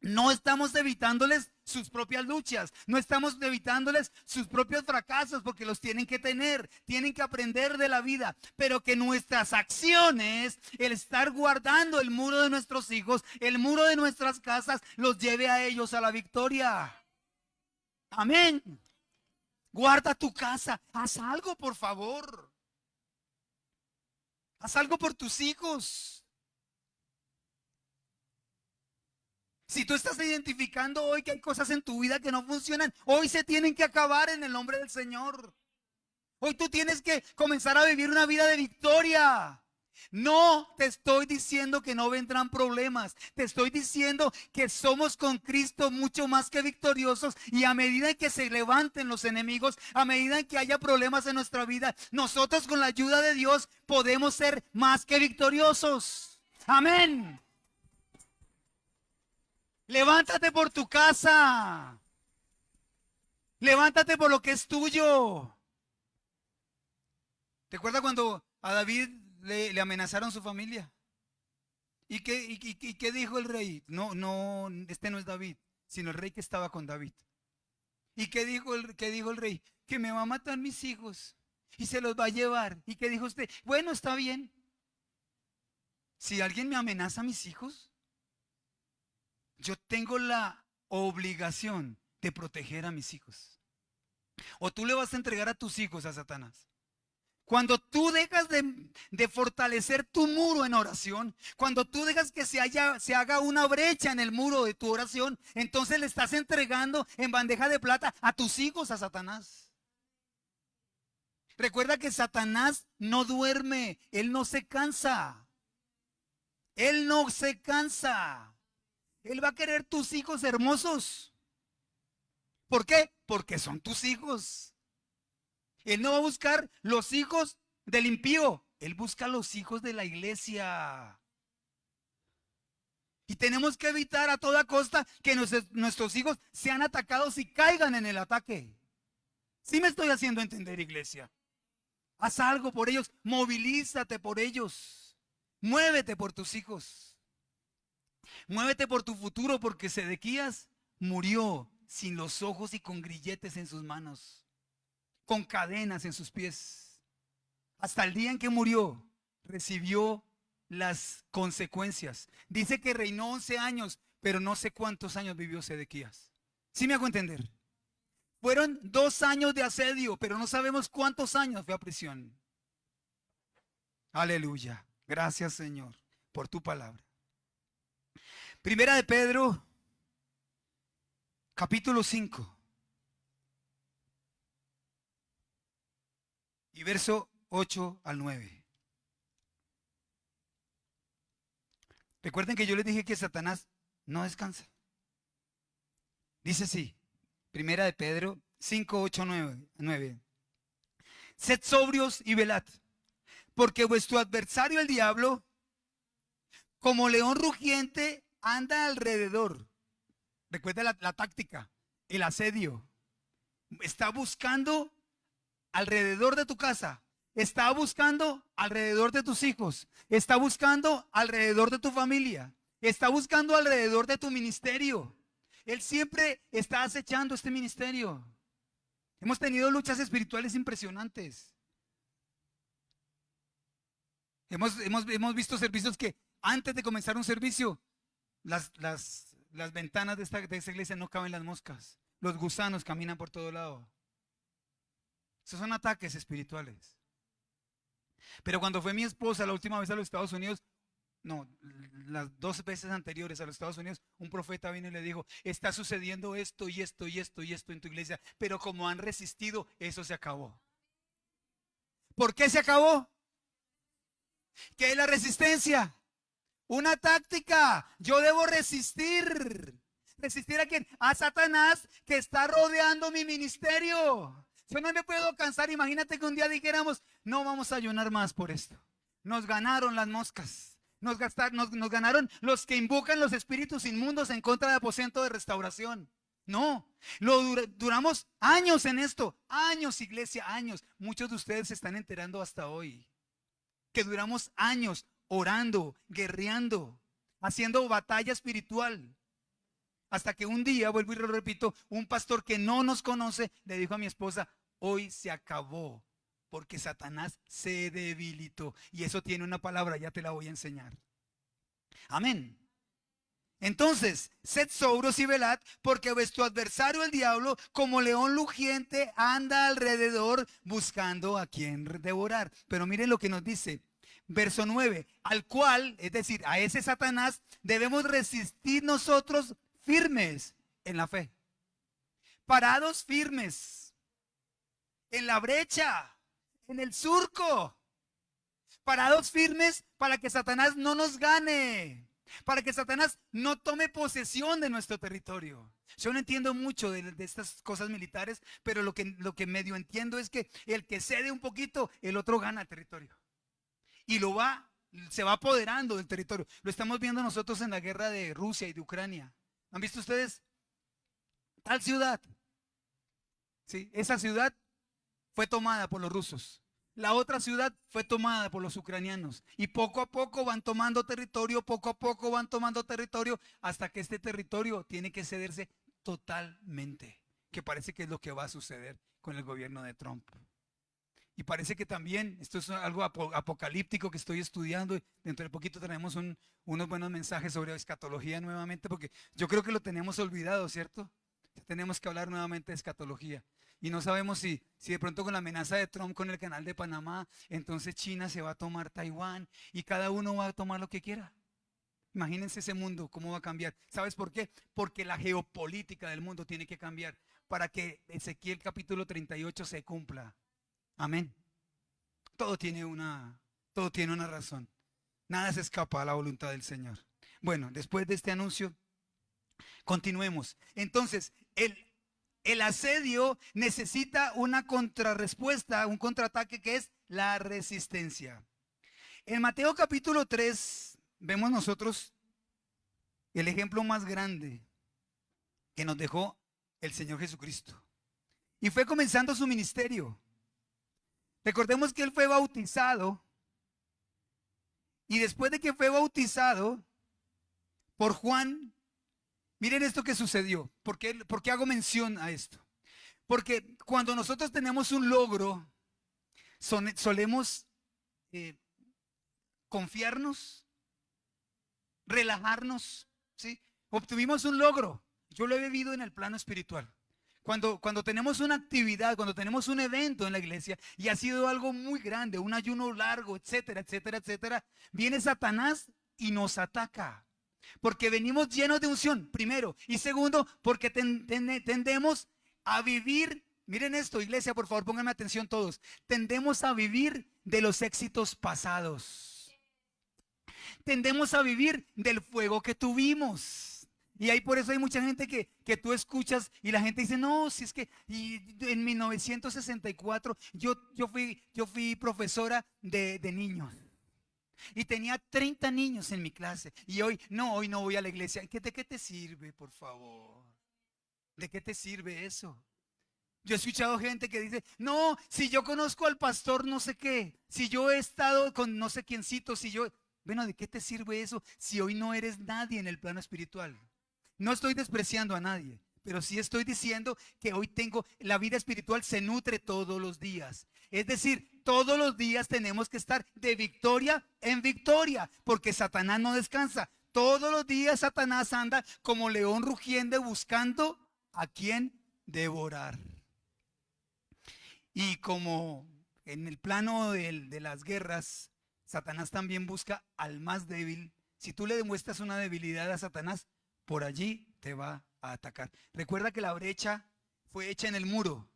No estamos evitándoles sus propias luchas, no estamos evitándoles sus propios fracasos, porque los tienen que tener, tienen que aprender de la vida, pero que nuestras acciones, el estar guardando el muro de nuestros hijos, el muro de nuestras casas, los lleve a ellos a la victoria. Amén. Guarda tu casa, haz algo por favor, haz algo por tus hijos. Si tú estás identificando hoy que hay cosas en tu vida que no funcionan, hoy se tienen que acabar en el nombre del Señor. Hoy tú tienes que comenzar a vivir una vida de victoria. No te estoy diciendo que no vendrán problemas. Te estoy diciendo que somos con Cristo mucho más que victoriosos. Y a medida en que se levanten los enemigos, a medida en que haya problemas en nuestra vida, nosotros con la ayuda de Dios podemos ser más que victoriosos. Amén. Levántate por tu casa. Levántate por lo que es tuyo. ¿Te acuerdas cuando a David le amenazaron su familia? ¿Y qué dijo el rey? No, este no es David, sino el rey que estaba con David. ¿Y qué dijo el rey? Que me va a matar mis hijos y se los va a llevar. ¿Y qué dijo usted? Bueno, está bien. Si alguien me amenaza a mis hijos, yo tengo la obligación de proteger a mis hijos. O tú le vas a entregar a tus hijos a Satanás. Cuando tú dejas de fortalecer tu muro en oración, cuando tú dejas que se haga una brecha en el muro de tu oración, entonces le estás entregando en bandeja de plata a tus hijos a Satanás. Recuerda que Satanás no duerme, él no se cansa. Él no se cansa. Él va a querer tus hijos hermosos. ¿Por qué? Porque son tus hijos. Él no va a buscar los hijos del impío. Él busca los hijos de la iglesia. Y tenemos que evitar a toda costa que nuestros hijos sean atacados y caigan en el ataque. ¿Sí me estoy haciendo entender, iglesia? Haz algo por ellos. Movilízate por ellos. Muévete por tus hijos. Muévete por tu futuro, porque Sedequías murió sin los ojos y con grilletes en sus manos, con cadenas en sus pies. Hasta el día en que murió, recibió las consecuencias. Dice que reinó 11 años, pero no sé cuántos años vivió Sedequías. ¿Sí me hago entender? Fueron 2 años de asedio, pero no sabemos cuántos años fue a prisión. Aleluya. Gracias, Señor, por tu palabra. Primera de Pedro, capítulo 5 y verso 8 al 9. Recuerden que yo les dije que Satanás no descansa. Dice así, Primera de Pedro 5, 8, 9. Sed sobrios y velad, porque vuestro adversario el diablo, como león rugiente, anda alrededor. Recuerda la táctica, el asedio. Está buscando alrededor de tu casa. Está buscando alrededor de tus hijos. Está buscando alrededor de tu familia. Está buscando alrededor de tu ministerio. Él siempre está acechando este ministerio. Hemos tenido luchas espirituales impresionantes. Hemos visto servicios que antes de comenzar un servicio, las ventanas de esta iglesia no caben las moscas. Los gusanos caminan por todo lado. Esos son ataques espirituales. Pero cuando fue mi esposa la última vez a los Estados Unidos, no, las 2 veces anteriores a los Estados Unidos, un profeta vino y le dijo, está sucediendo esto y esto y esto y esto en tu iglesia, pero como han resistido, eso se acabó. ¿Por qué se acabó? ¿Qué es la resistencia? Una táctica. Yo debo resistir. ¿Resistir a quién? A Satanás, que está rodeando mi ministerio. Yo no me puedo cansar. Imagínate que un día dijéramos, no vamos a ayunar más por esto. Nos ganaron las moscas. Nos ganaron los que invocan los espíritus inmundos en contra de aposento de restauración. No, duramos años en esto. Años, iglesia, años. Muchos de ustedes se están enterando hasta hoy que duramos años orando, guerreando, haciendo batalla espiritual. Hasta que un día, vuelvo y lo repito, un pastor que no nos conoce le dijo a mi esposa, hoy se acabó, porque Satanás se debilitó. Y eso tiene una palabra, ya te la voy a enseñar. Amén. Entonces, sed sobrios y velad, porque vuestro adversario el diablo, como león rugiente, anda alrededor buscando a quien devorar. Pero miren lo que nos dice. Verso 9, al cual, es decir, a ese Satanás, debemos resistir nosotros firmes en la fe. Parados firmes en la brecha, en el surco. Parados firmes para que Satanás no nos gane. Para que Satanás no tome posesión de nuestro territorio. Yo no entiendo mucho de estas cosas militares, pero lo que medio entiendo es que el que cede un poquito, el otro gana el territorio. Y se va apoderando del territorio. Lo estamos viendo nosotros en la guerra de Rusia y de Ucrania. ¿Han visto ustedes? Tal ciudad. ¿Sí? Esa ciudad fue tomada por los rusos. La otra ciudad fue tomada por los ucranianos. Y poco a poco van tomando territorio, poco a poco van tomando territorio, hasta que este territorio tiene que cederse totalmente. Que parece que es lo que va a suceder con el gobierno de Trump. Y parece que también, esto es algo apocalíptico que estoy estudiando, y dentro de poquito tenemos unos buenos mensajes sobre escatología nuevamente, porque yo creo que lo tenemos olvidado, ¿cierto? Tenemos que hablar nuevamente de escatología. Y no sabemos si de pronto con la amenaza de Trump con el canal de Panamá, entonces China se va a tomar Taiwán y cada uno va a tomar lo que quiera. Imagínense ese mundo, cómo va a cambiar. ¿Sabes por qué? Porque la geopolítica del mundo tiene que cambiar para que Ezequiel capítulo 38 se cumpla. Amén. Todo tiene una razón. Nada se escapa a la voluntad del Señor. Bueno, después de este anuncio, continuemos. Entonces, el asedio necesita una contrarrespuesta, un contraataque que es la resistencia. En Mateo capítulo 3 vemos nosotros el ejemplo más grande que nos dejó el Señor Jesucristo. Y fue comenzando su ministerio. Recordemos que Él fue bautizado y después de que fue bautizado por Juan, miren esto que sucedió. ¿Por qué hago mención a esto? Porque cuando nosotros tenemos un logro, solemos confiarnos, relajarnos, ¿sí? Obtuvimos un logro. Yo lo he vivido en el plano espiritual. Cuando tenemos una actividad, cuando tenemos un evento en la iglesia y ha sido algo muy grande, un ayuno largo, etcétera, etcétera, etcétera, viene Satanás y nos ataca. Porque venimos llenos de unción, primero. Y segundo, porque tendemos a vivir, miren esto, iglesia, por favor, pónganme atención todos. Tendemos a vivir de los éxitos pasados. Tendemos a vivir del fuego que tuvimos. Y ahí por eso hay mucha gente que tú escuchas y la gente dice, no, si es que en 1964 yo fui profesora de niños y tenía 30 niños en mi clase y hoy no voy a la iglesia. ¿De qué te sirve, por favor? ¿De qué te sirve eso? Yo he escuchado gente que dice, no, si yo conozco al pastor no sé qué, si yo he estado con no sé quiéncito, si yo... Bueno, ¿de qué te sirve eso si hoy no eres nadie en el plano espiritual? No estoy despreciando a nadie, pero sí estoy diciendo que hoy la vida espiritual se nutre todos los días. Es decir, todos los días tenemos que estar de victoria en victoria, porque Satanás no descansa. Todos los días Satanás anda como león rugiendo buscando a quien devorar. Y como en el plano de las guerras, Satanás también busca al más débil. Si tú le demuestras una debilidad a Satanás, por allí te va a atacar. Recuerda que la brecha fue hecha en el muro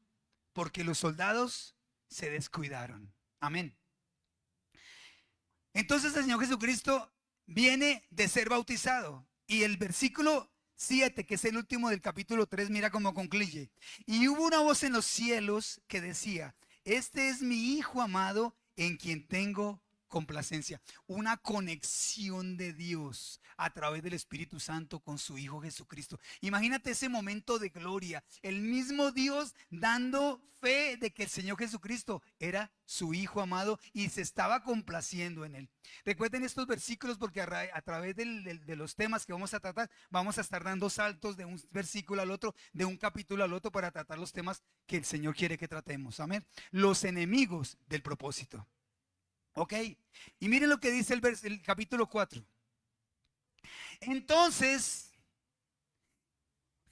porque los soldados se descuidaron. Amén. Entonces el Señor Jesucristo viene de ser bautizado. Y el versículo 7, que es el último del capítulo 3, mira cómo concluye. Y hubo una voz en los cielos que decía, este es mi Hijo amado en quien tengo complacencia. Una conexión de Dios a través del Espíritu Santo con su Hijo Jesucristo. Imagínate ese momento de gloria. El mismo Dios dando fe de que el Señor Jesucristo era su Hijo amado y se estaba complaciendo en él. Recuerden estos versículos porque a través de los temas que vamos a tratar, vamos a estar dando saltos de un versículo al otro, de un capítulo al otro para tratar los temas que el Señor quiere que tratemos. Amén. Los enemigos del propósito. Ok, y miren lo que dice el capítulo 4. Entonces,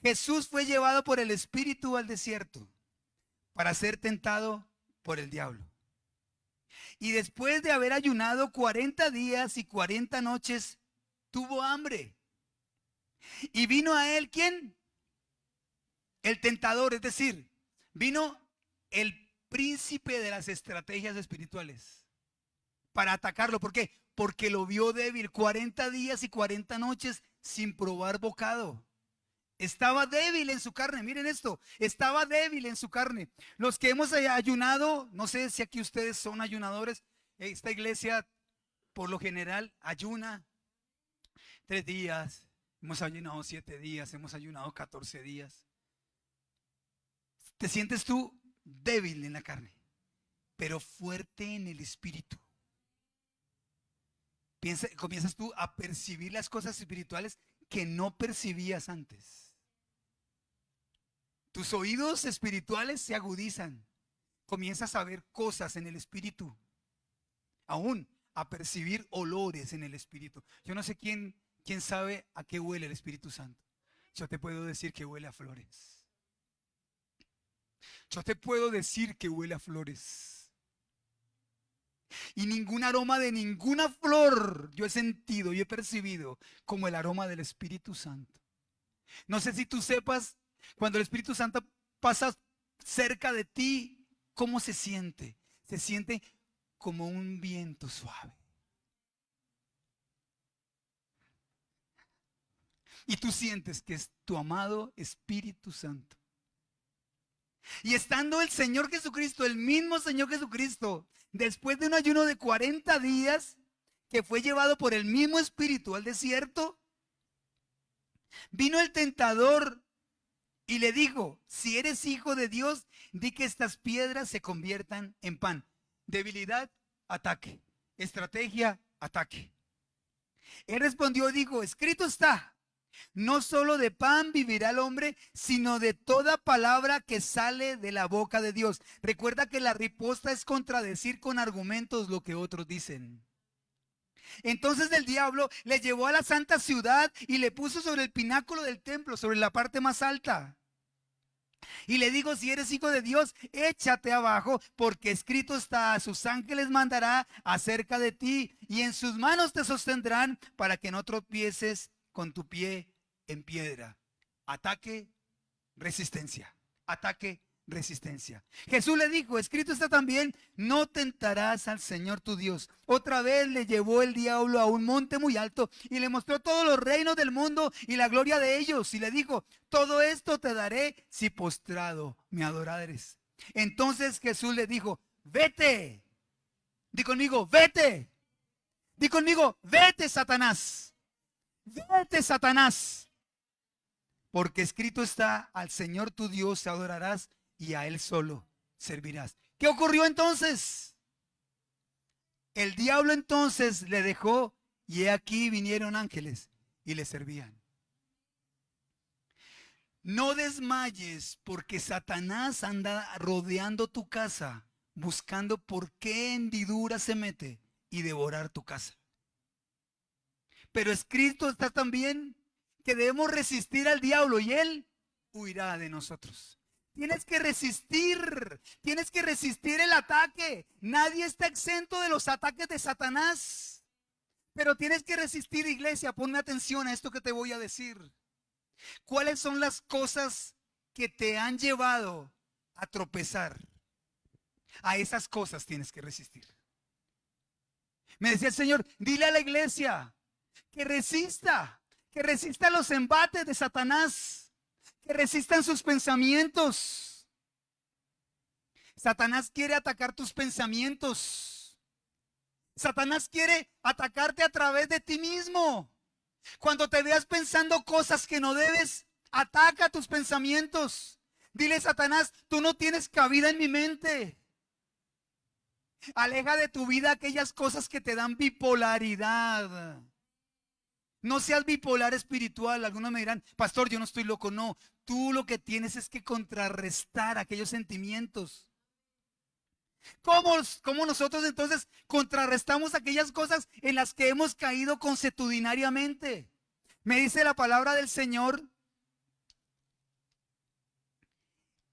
Jesús fue llevado por el Espíritu al desierto para ser tentado por el diablo. Y después de haber ayunado 40 días y 40 noches, tuvo hambre. Y vino a él, ¿quién? El tentador, es decir, vino el príncipe de las estrategias espirituales para atacarlo. ¿Por qué? Porque lo vio débil 40 días y 40 noches sin probar bocado. Estaba débil en su carne. Miren esto, estaba débil en su carne. Los que hemos ayunado, no sé si aquí ustedes son ayunadores. Esta iglesia por lo general ayuna 3 días. Hemos ayunado 7 días, hemos ayunado 14 días. ¿Te sientes tú débil en la carne, pero fuerte en el espíritu? Comienzas tú a percibir las cosas espirituales que no percibías antes. Tus oídos espirituales se agudizan. Comienzas a ver cosas en el espíritu. Aún a percibir olores en el espíritu. Yo no sé quién sabe a qué huele el Espíritu Santo. Yo te puedo decir que huele a flores. Yo te puedo decir que huele a flores. Y ningún aroma de ninguna flor yo he sentido y he percibido como el aroma del Espíritu Santo. No sé si tú sepas, cuando el Espíritu Santo pasa cerca de ti, ¿cómo se siente? Se siente como un viento suave. Y tú sientes que es tu amado Espíritu Santo. Y estando el Señor Jesucristo, el mismo Señor Jesucristo, después de un ayuno de 40 días, que fue llevado por el mismo Espíritu al desierto, vino el tentador y le dijo, si eres hijo de Dios, di que estas piedras se conviertan en pan. Debilidad, ataque. Estrategia, ataque. Él respondió y dijo, escrito está. No solo de pan vivirá el hombre, sino de toda palabra que sale de la boca de Dios. Recuerda que la respuesta es contradecir con argumentos lo que otros dicen. Entonces el diablo le llevó a la santa ciudad y le puso sobre el pináculo del templo, sobre la parte más alta. Y le dijo, si eres hijo de Dios, échate abajo, porque escrito está, a sus ángeles mandará acerca de ti, y en sus manos te sostendrán para que no tropieces con tu pie en piedra. Ataque, resistencia. Ataque, resistencia. Jesús le dijo, escrito está también, no tentarás al Señor tu Dios. Otra vez le llevó el diablo a un monte muy alto y le mostró todos los reinos del mundo y la gloria de ellos. Y le dijo, todo esto te daré si postrado me adorares. Entonces Jesús le dijo, vete. Di conmigo, vete. Di conmigo, vete, Satanás. Vete, Satanás. Porque escrito está, al Señor tu Dios te adorarás y a Él solo servirás. ¿Qué ocurrió entonces? El diablo entonces le dejó y he aquí vinieron ángeles y le servían. No desmayes porque Satanás anda rodeando tu casa buscando por qué hendidura se mete y devorar tu casa. Pero escrito está también que debemos resistir al diablo y él huirá de nosotros. Tienes que resistir el ataque. Nadie está exento de los ataques de Satanás. Pero tienes que resistir, iglesia. Ponme atención a esto que te voy a decir. ¿Cuáles son las cosas que te han llevado a tropezar? A esas cosas tienes que resistir. Me decía el Señor, dile a la iglesia que resista los embates de Satanás, que resistan sus pensamientos. Satanás quiere atacar tus pensamientos. Satanás quiere atacarte a través de ti mismo. Cuando te veas pensando cosas que no debes, ataca tus pensamientos. Dile, Satanás, tú no tienes cabida en mi mente. Aleja de tu vida aquellas cosas que te dan bipolaridad. No seas bipolar espiritual. Algunos me dirán, pastor, yo no estoy loco. No, tú lo que tienes es que contrarrestar aquellos sentimientos. ¿Cómo nosotros entonces contrarrestamos aquellas cosas en las que hemos caído consuetudinariamente? Me dice la palabra del Señor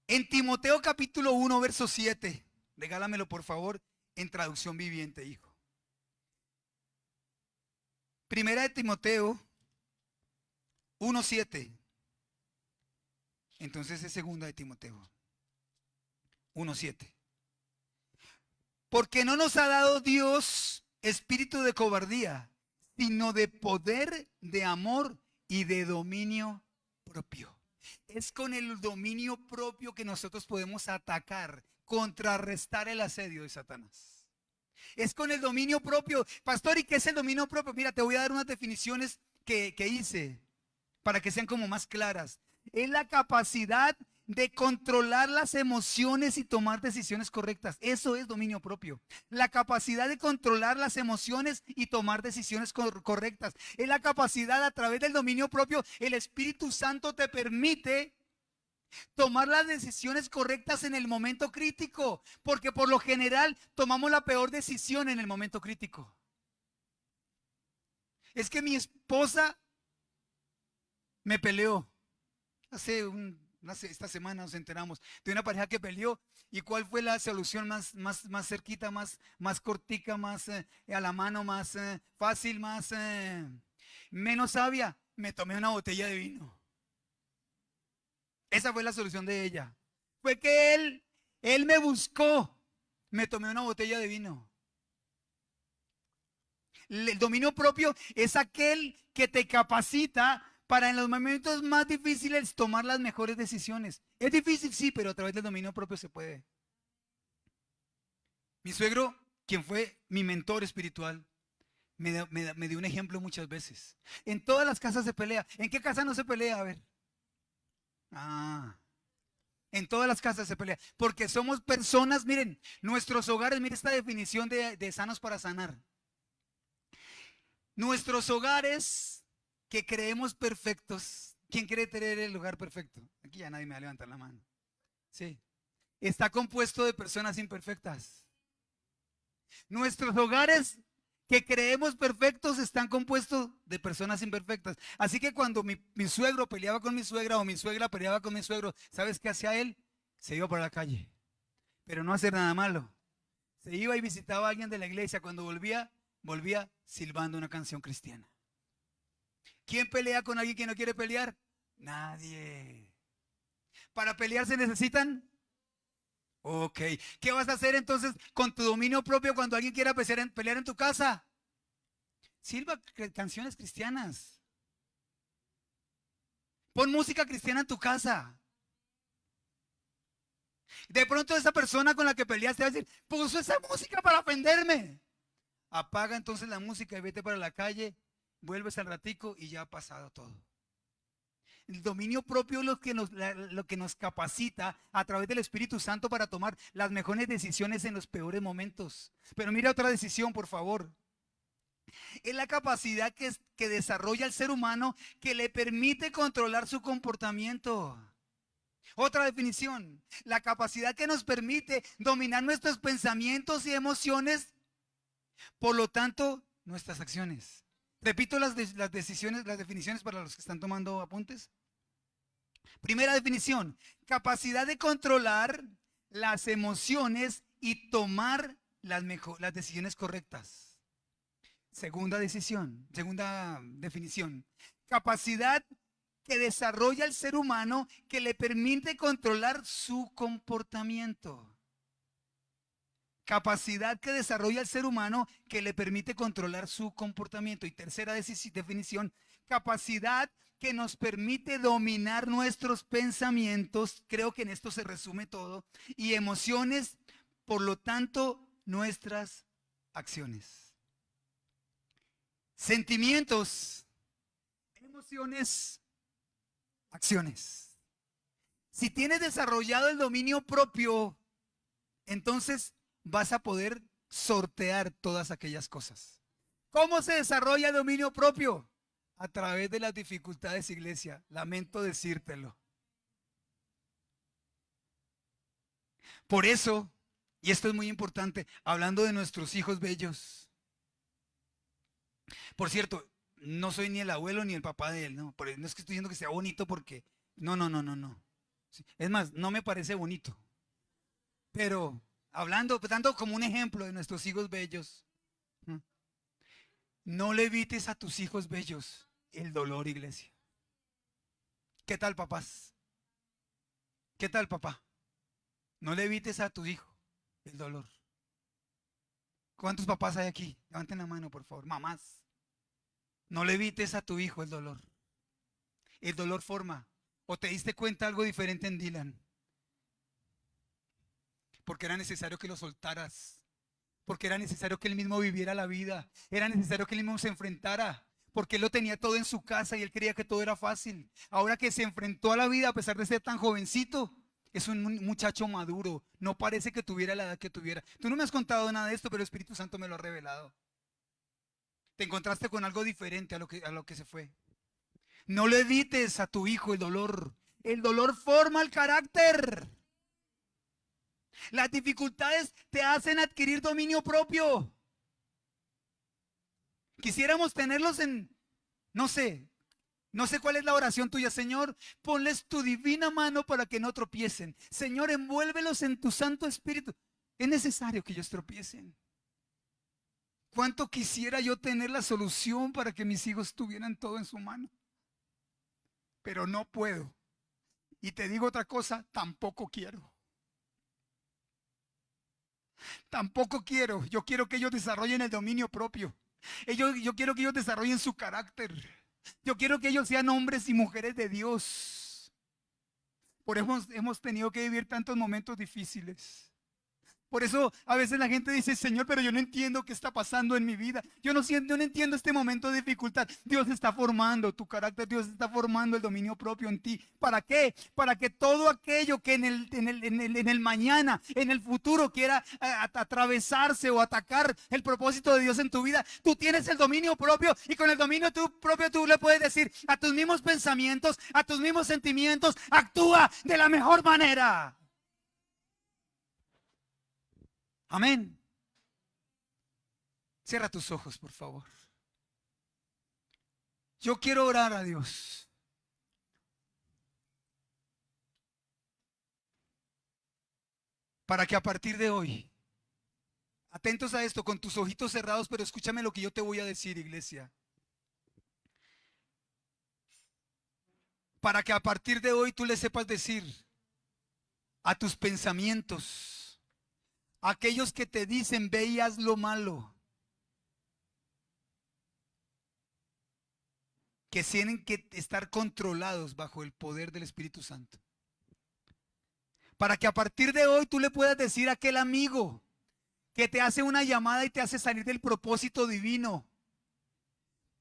en Timoteo capítulo 1, verso 7. Regálamelo por favor en traducción viviente, hijo. Primera de Timoteo 1:7. Entonces es segunda de Timoteo 1:7. Porque no nos ha dado Dios espíritu de cobardía, sino de poder, de amor y de dominio propio. Es con el dominio propio que nosotros podemos atacar, contrarrestar el asedio de Satanás. Es con el dominio propio. Pastor, ¿y qué es el dominio propio? Mira, te voy a dar unas definiciones que hice para que sean como más claras. Es la capacidad de controlar las emociones y tomar decisiones correctas. Eso es dominio propio. La capacidad de controlar las emociones y tomar decisiones correctas. Es la capacidad, a través del dominio propio, el Espíritu Santo te permite tomar las decisiones correctas en el momento crítico, porque por lo general tomamos la peor decisión en el momento crítico. Es que mi esposa me peleó. Esta semana nos enteramos de una pareja que peleó. ¿Y cuál fue la solución más cerquita, más cortica, más a la mano, más fácil, menos sabia? Me tomé una botella de vino. Esa fue la solución de ella. Fue que él me buscó. Me tomé una botella de vino. El dominio propio es aquel que te capacita para en los momentos más difíciles tomar las mejores decisiones. Es difícil, sí, pero a través del dominio propio se puede. Mi suegro, quien fue mi mentor espiritual, me dio un ejemplo muchas veces. En todas las casas se pelea. ¿En qué casa no se pelea? A ver. En todas las casas se pelea. Porque somos personas, miren, nuestros hogares, miren esta definición de sanos para sanar. Nuestros hogares que creemos perfectos. ¿Quién quiere tener el hogar perfecto? Aquí ya nadie me va a levantar la mano. Sí. Está compuesto de personas imperfectas. Nuestros hogares que creemos perfectos están compuestos de personas imperfectas. Así que cuando mi suegro peleaba con mi suegra o mi suegra peleaba con mi suegro, ¿sabes qué hacía él? Se iba por la calle, pero no hacer nada malo. Se iba y visitaba a alguien de la iglesia. Cuando volvía silbando una canción cristiana. ¿Quién pelea con alguien que no quiere pelear? Nadie. Para pelear se necesitan Ok. ¿Qué vas a hacer entonces con tu dominio propio cuando alguien quiera pelear en tu casa? Silba canciones cristianas. Pon música cristiana en tu casa. De pronto esa persona con la que peleaste va a decir, puso esa música para ofenderme. Apaga entonces la música y vete para la calle, vuelves al ratico y ya ha pasado todo. El dominio propio es lo que nos capacita a través del Espíritu Santo para tomar las mejores decisiones en los peores momentos. Pero mira otra decisión, por favor. Es la capacidad que desarrolla el ser humano que le permite controlar su comportamiento. Otra definición, la capacidad que nos permite dominar nuestros pensamientos y emociones, por lo tanto, nuestras acciones. Repito las decisiones, las definiciones para los que están tomando apuntes. Primera definición, capacidad de controlar las emociones y tomar las decisiones correctas. Segunda definición, capacidad que desarrolla el ser humano que le permite controlar su comportamiento. Capacidad que desarrolla el ser humano que le permite controlar su comportamiento. Y tercera definición, capacidad que nos permite dominar nuestros pensamientos, creo que en esto se resume todo, y emociones, por lo tanto, nuestras acciones. Sentimientos, emociones, acciones. Si tienes desarrollado el dominio propio, entonces vas a poder sortear todas aquellas cosas. ¿Cómo se desarrolla el dominio propio? A través de las dificultades, iglesia. Lamento decírtelo. Por eso, y esto es muy importante, hablando de nuestros hijos bellos. Por cierto, no soy ni el abuelo ni el papá de él, ¿no? No es que estoy diciendo que sea bonito porque... No, no, no, no, no. Es más, no me parece bonito. Pero dando como un ejemplo de nuestros hijos bellos, no le evites a tus hijos bellos el dolor, iglesia. ¿Qué tal, papás? ¿Qué tal, papá? No le evites a tu hijo el dolor. ¿Cuántos papás hay aquí? Levanten la mano, por favor. Mamás. No le evites a tu hijo el dolor. El dolor forma. ¿O te diste cuenta algo diferente en Dylan? Porque era necesario que lo soltaras. Porque era necesario que él mismo viviera la vida. Era necesario que él mismo se enfrentara. Porque él lo tenía todo en su casa y él creía que todo era fácil. Ahora que se enfrentó a la vida a pesar de ser tan jovencito, es un muchacho maduro. No parece que tuviera la edad que tuviera. Tú no me has contado nada de esto, pero el Espíritu Santo me lo ha revelado. Te encontraste con algo diferente a lo que se fue. No le evites a tu hijo el dolor. El dolor forma el carácter. Las dificultades te hacen adquirir dominio propio. Quisiéramos tenerlos no sé cuál es la oración tuya, Señor. Ponles tu divina mano para que no tropiecen. Señor, envuélvelos en tu Santo Espíritu. Es necesario que ellos tropiecen. ¿Cuánto quisiera yo tener la solución para que mis hijos tuvieran todo en su mano? Pero no puedo. Y te digo otra cosa, tampoco quiero. Tampoco quiero. Yo quiero que ellos desarrollen el dominio propio. Yo quiero que ellos desarrollen su carácter. Yo quiero que ellos sean hombres y mujeres de Dios. Por eso hemos tenido que vivir tantos momentos difíciles. Por eso a veces la gente dice, Señor, pero yo no entiendo qué está pasando en mi vida. Yo no entiendo este momento de dificultad. Dios está formando tu carácter, Dios está formando el dominio propio en ti. ¿Para qué? Para que todo aquello que en el mañana, en el futuro quiera atravesarse o atacar el propósito de Dios en tu vida, tú tienes el dominio propio y con el dominio propio tú le puedes decir a tus mismos pensamientos, a tus mismos sentimientos, actúa de la mejor manera. Amén. Cierra tus ojos, por favor. Yo quiero orar a Dios. Para que a partir de hoy, atentos a esto, con tus ojitos cerrados, pero escúchame lo que yo te voy a decir, iglesia. Para que a partir de hoy tú le sepas decir a tus pensamientos, Aquellos que te dicen, ve y haz lo malo. Que tienen que estar controlados bajo el poder del Espíritu Santo. Para que a partir de hoy tú le puedas decir a aquel amigo que te hace una llamada y te hace salir del propósito divino,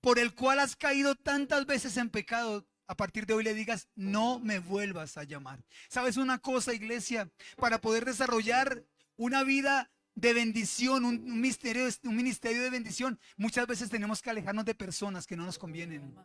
por el cual has caído tantas veces en pecado, a partir de hoy le digas, no me vuelvas a llamar. ¿Sabes una cosa, iglesia? Para poder desarrollar una vida de bendición, un ministerio de bendición, muchas veces tenemos que alejarnos de personas que no nos convienen.